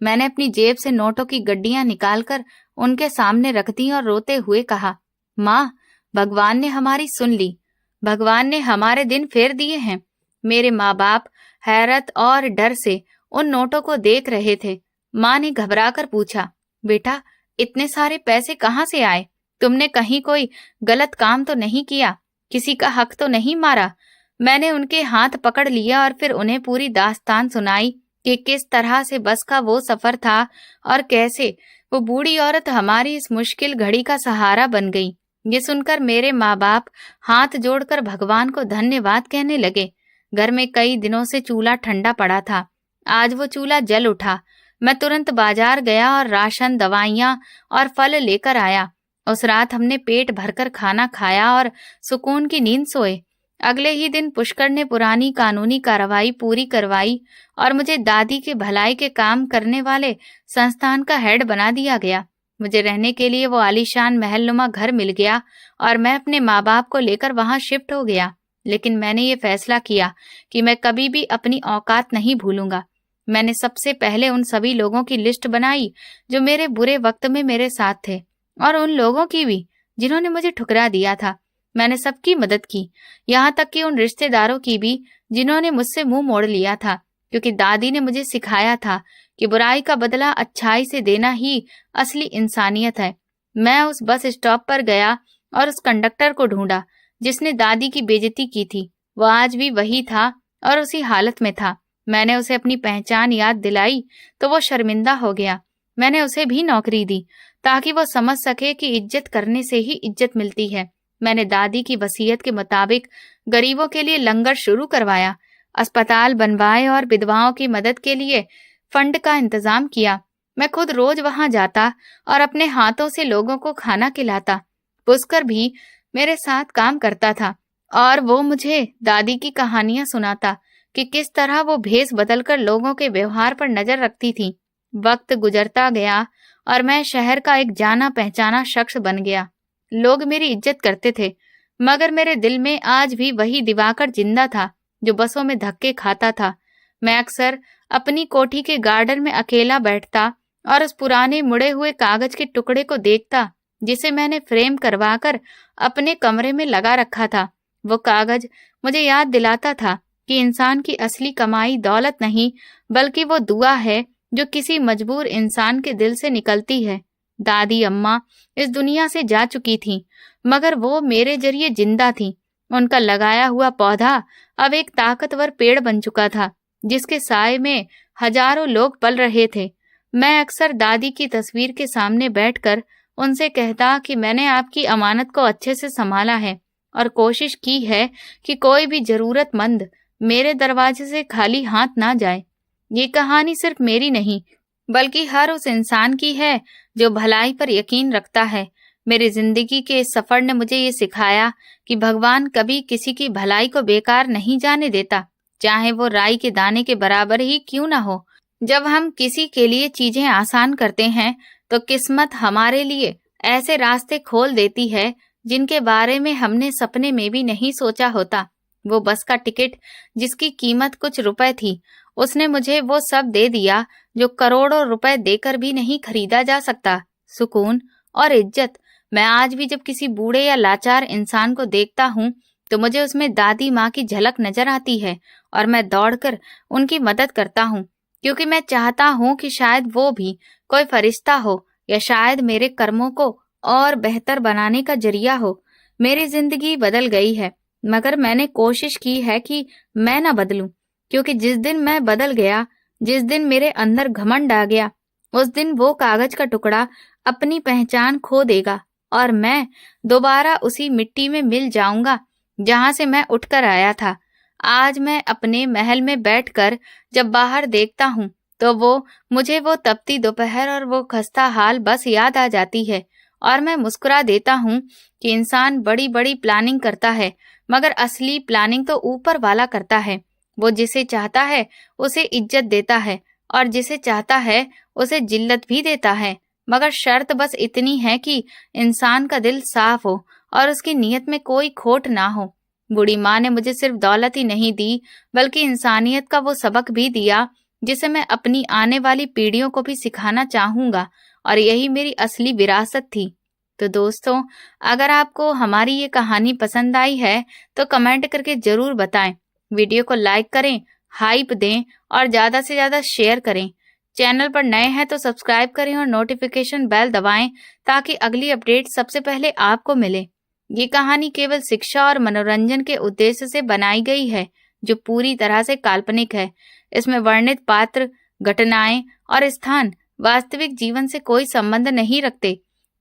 मैंने अपनी जेब से नोटों की गड्डियां निकालकर उनके सामने रख दी और रोते हुए कहा, माँ, भगवान ने हमारी सुन ली। भगवान ने हमारे दिन फेर दिए हैं। मेरे माँ बाप हैरत और डर से उन नोटों को देख रहे थे। माँ ने घबराकर पूछा, बेटा, इतने सारे पैसे कहाँ से आए? तुमने कहीं कोई गलत काम तो नहीं किया? किसी का हक तो नहीं मारा? मैंने उनके हाथ पकड़ लिया और फिर उन्हें पूरी दास्तान सुनाई कि किस तरह से बस का वो सफर था और कैसे वो बूढ़ी औरत हमारी इस मुश्किल घड़ी का सहारा बन गई। ये सुनकर मेरे माँ बाप हाथ जोड़कर भगवान को धन्यवाद कहने लगे। घर में कई दिनों से चूल्हा ठंडा पड़ा था। आज वो चूल्हा जल उठा। मैं तुरंत बाजार गया और राशन, दवाइयाँ और फल लेकर आया। उस रात हमने पेट भरकर खाना खाया और सुकून की नींद सोए। अगले ही दिन पुष्कर ने पुरानी कानूनी कार्रवाई पूरी करवाई और मुझे दादी के भलाई के काम करने वाले संस्थान का हेड बना दिया गया। मुझे रहने के लिए वो आलीशान महलनुमा घर मिल गया और मैं अपने माँ बाप को लेकर वहां शिफ्ट हो गया। लेकिन मैंने ये फैसला किया कि मैं कभी भी अपनी औकात नहीं भूलूंगा। मैंने सबसे पहले उन सभी लोगों की लिस्ट बनाई जो मेरे बुरे वक्त में मेरे साथ थे, और उन लोगों की भी जिन्होंने मुझे ठुकरा दिया था। मैंने सबकी मदद की, यहाँ तक कि उन रिश्तेदारों की भी जिन्होंने मुझसे मुंह मोड़ लिया था, क्योंकि दादी ने मुझे सिखाया था कि बुराई का बदला अच्छाई से देना ही असली इंसानियत है। मैं उस बस स्टॉप पर गया और उस कंडक्टर को ढूंढा जिसने दादी की बेइज्जती की थी। वो आज भी वही था और उसी हालत में था। मैंने उसे अपनी पहचान याद दिलाई तो वो शर्मिंदा हो गया। मैंने उसे भी नौकरी दी ताकि वो समझ सके कि इज्जत करने से ही इज्जत मिलती है। मैंने दादी की वसीयत के मुताबिक गरीबों के लिए लंगर शुरू करवाया, अस्पताल बनवाए और विधवाओं की मदद के लिए फंड का इंतजाम किया। मैं खुद रोज वहां जाता और अपने हाथों से लोगों को खाना खिलाता। पुष्कर भी मेरे साथ काम करता था और वो मुझे दादी की कहानियां सुनाता कि किस तरह वो भेष बदलकर लोगों के व्यवहार पर नजर रखती थी। वक्त गुजरता गया और मैं शहर का एक जाना पहचाना शख्स बन गया। लोग मेरी इज्जत करते थे, मगर मेरे दिल में आज भी वही दिवाकर जिंदा था जो बसों में धक्के खाता था। मैं अक्सर अपनी कोठी के गार्डन में अकेला बैठता और उस पुराने मुड़े हुए कागज के टुकड़े को देखता जिसे मैंने फ्रेम करवाकर अपने कमरे में लगा रखा था। वो कागज मुझे याद दिलाता था कि इंसान की असली कमाई दौलत नहीं, बल्कि वो दुआ है जो किसी मजबूर इंसान के दिल से निकलती है। दादी अम्मा इस दुनिया से जा चुकी थीं, मगर वो मेरे जरिए जिंदा थीं। उनका लगाया हुआ पौधा अब एक ताकतवर पेड़ बन चुका था, जिसके साए में हजारों लोग पल रहे थे। मैं अक्सर दादी की तस्वीर के सामने बैठकर उनसे कहता कि मैंने आपकी अमानत को अच्छे से संभाला है और कोशिश की है कि कोई भी जरूरतमंद मेरे दरवाजे से खाली हाथ ना जाए। ये कहानी सिर्फ मेरी नहीं, बल्कि हर उस इंसान की है जो भलाई पर यकीन रखता है। मेरी जिंदगी के इस सफर ने मुझे ये सिखाया कि भगवान कभी किसी की भलाई को बेकार नहीं जाने देता, चाहे वो राई के दाने के बराबर ही क्यों ना हो। जब हम किसी के लिए चीजें आसान करते हैं तो किस्मत हमारे लिए ऐसे रास्ते खोल देती है जिनके बारे में हमने सपने में भी नहीं सोचा होता। वो बस का टिकट जिसकी कीमत कुछ रुपए थी, उसने मुझे वो सब दे दिया जो करोड़ों रुपए देकर भी नहीं खरीदा जा सकता। सुकून और इज्जत। मैं आज भी जब किसी बूढ़े या लाचार इंसान को देखता हूँ तो मुझे उसमें दादी माँ की झलक नजर आती है और मैं दौड़कर उनकी मदद करता हूँ, क्योंकि मैं चाहता हूँ कि शायद वो भी कोई फरिश्ता हो या शायद मेरे कर्मों को और बेहतर बनाने का जरिया हो। मेरी जिंदगी बदल गई है, मगर मैंने कोशिश की है कि मैं ना बदलूं, क्योंकि जिस दिन मैं बदल गया, जिस दिन मेरे अंदर घमंड आ गया, उस दिन वो कागज का टुकड़ा अपनी पहचान खो देगा और मैं दोबारा उसी मिट्टी में मिल जाऊंगा जहां से मैं उठकर आया था। आज मैं अपने महल में बैठकर जब बाहर देखता हूँ तो मुझे वो तपती दोपहर और वो खस्ता हाल बस याद आ जाती है और मैं मुस्कुरा देता हूँ कि इंसान बड़ी बड़ी प्लानिंग करता है, मगर असली प्लानिंग तो ऊपर वाला करता है। वो जिसे चाहता है उसे इज्जत देता है और जिसे चाहता है उसे जिल्लत भी देता है, मगर शर्त बस इतनी है कि इंसान का दिल साफ हो और उसकी नीयत में कोई खोट ना हो। बूढ़ी माँ ने मुझे सिर्फ दौलत ही नहीं दी, बल्कि इंसानियत का वो सबक भी दिया जिसे मैं अपनी आने वाली पीढ़ियों को भी सिखाना चाहूंगा, और यही मेरी असली विरासत थी। तो दोस्तों, अगर आपको हमारी ये कहानी पसंद आई है तो कमेंट करके जरूर बताएं। वीडियो को लाइक करें, हाइप दें और ज्यादा से ज्यादा शेयर करें। चैनल पर नए हैं तो सब्सक्राइब करें और नोटिफिकेशन बेल दबाएं ताकि अगली अपडेट सबसे पहले आपको मिले। ये कहानी केवल शिक्षा और मनोरंजन के उद्देश्य से बनाई गई है, जो पूरी तरह से काल्पनिक है। इसमें वर्णित पात्र, घटनाएं और स्थान वास्तविक जीवन से कोई संबंध नहीं रखते।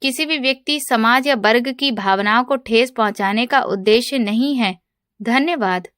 किसी भी व्यक्ति, समाज या वर्ग की भावनाओं को ठेस पहुंचाने का उद्देश्य नहीं है। धन्यवाद।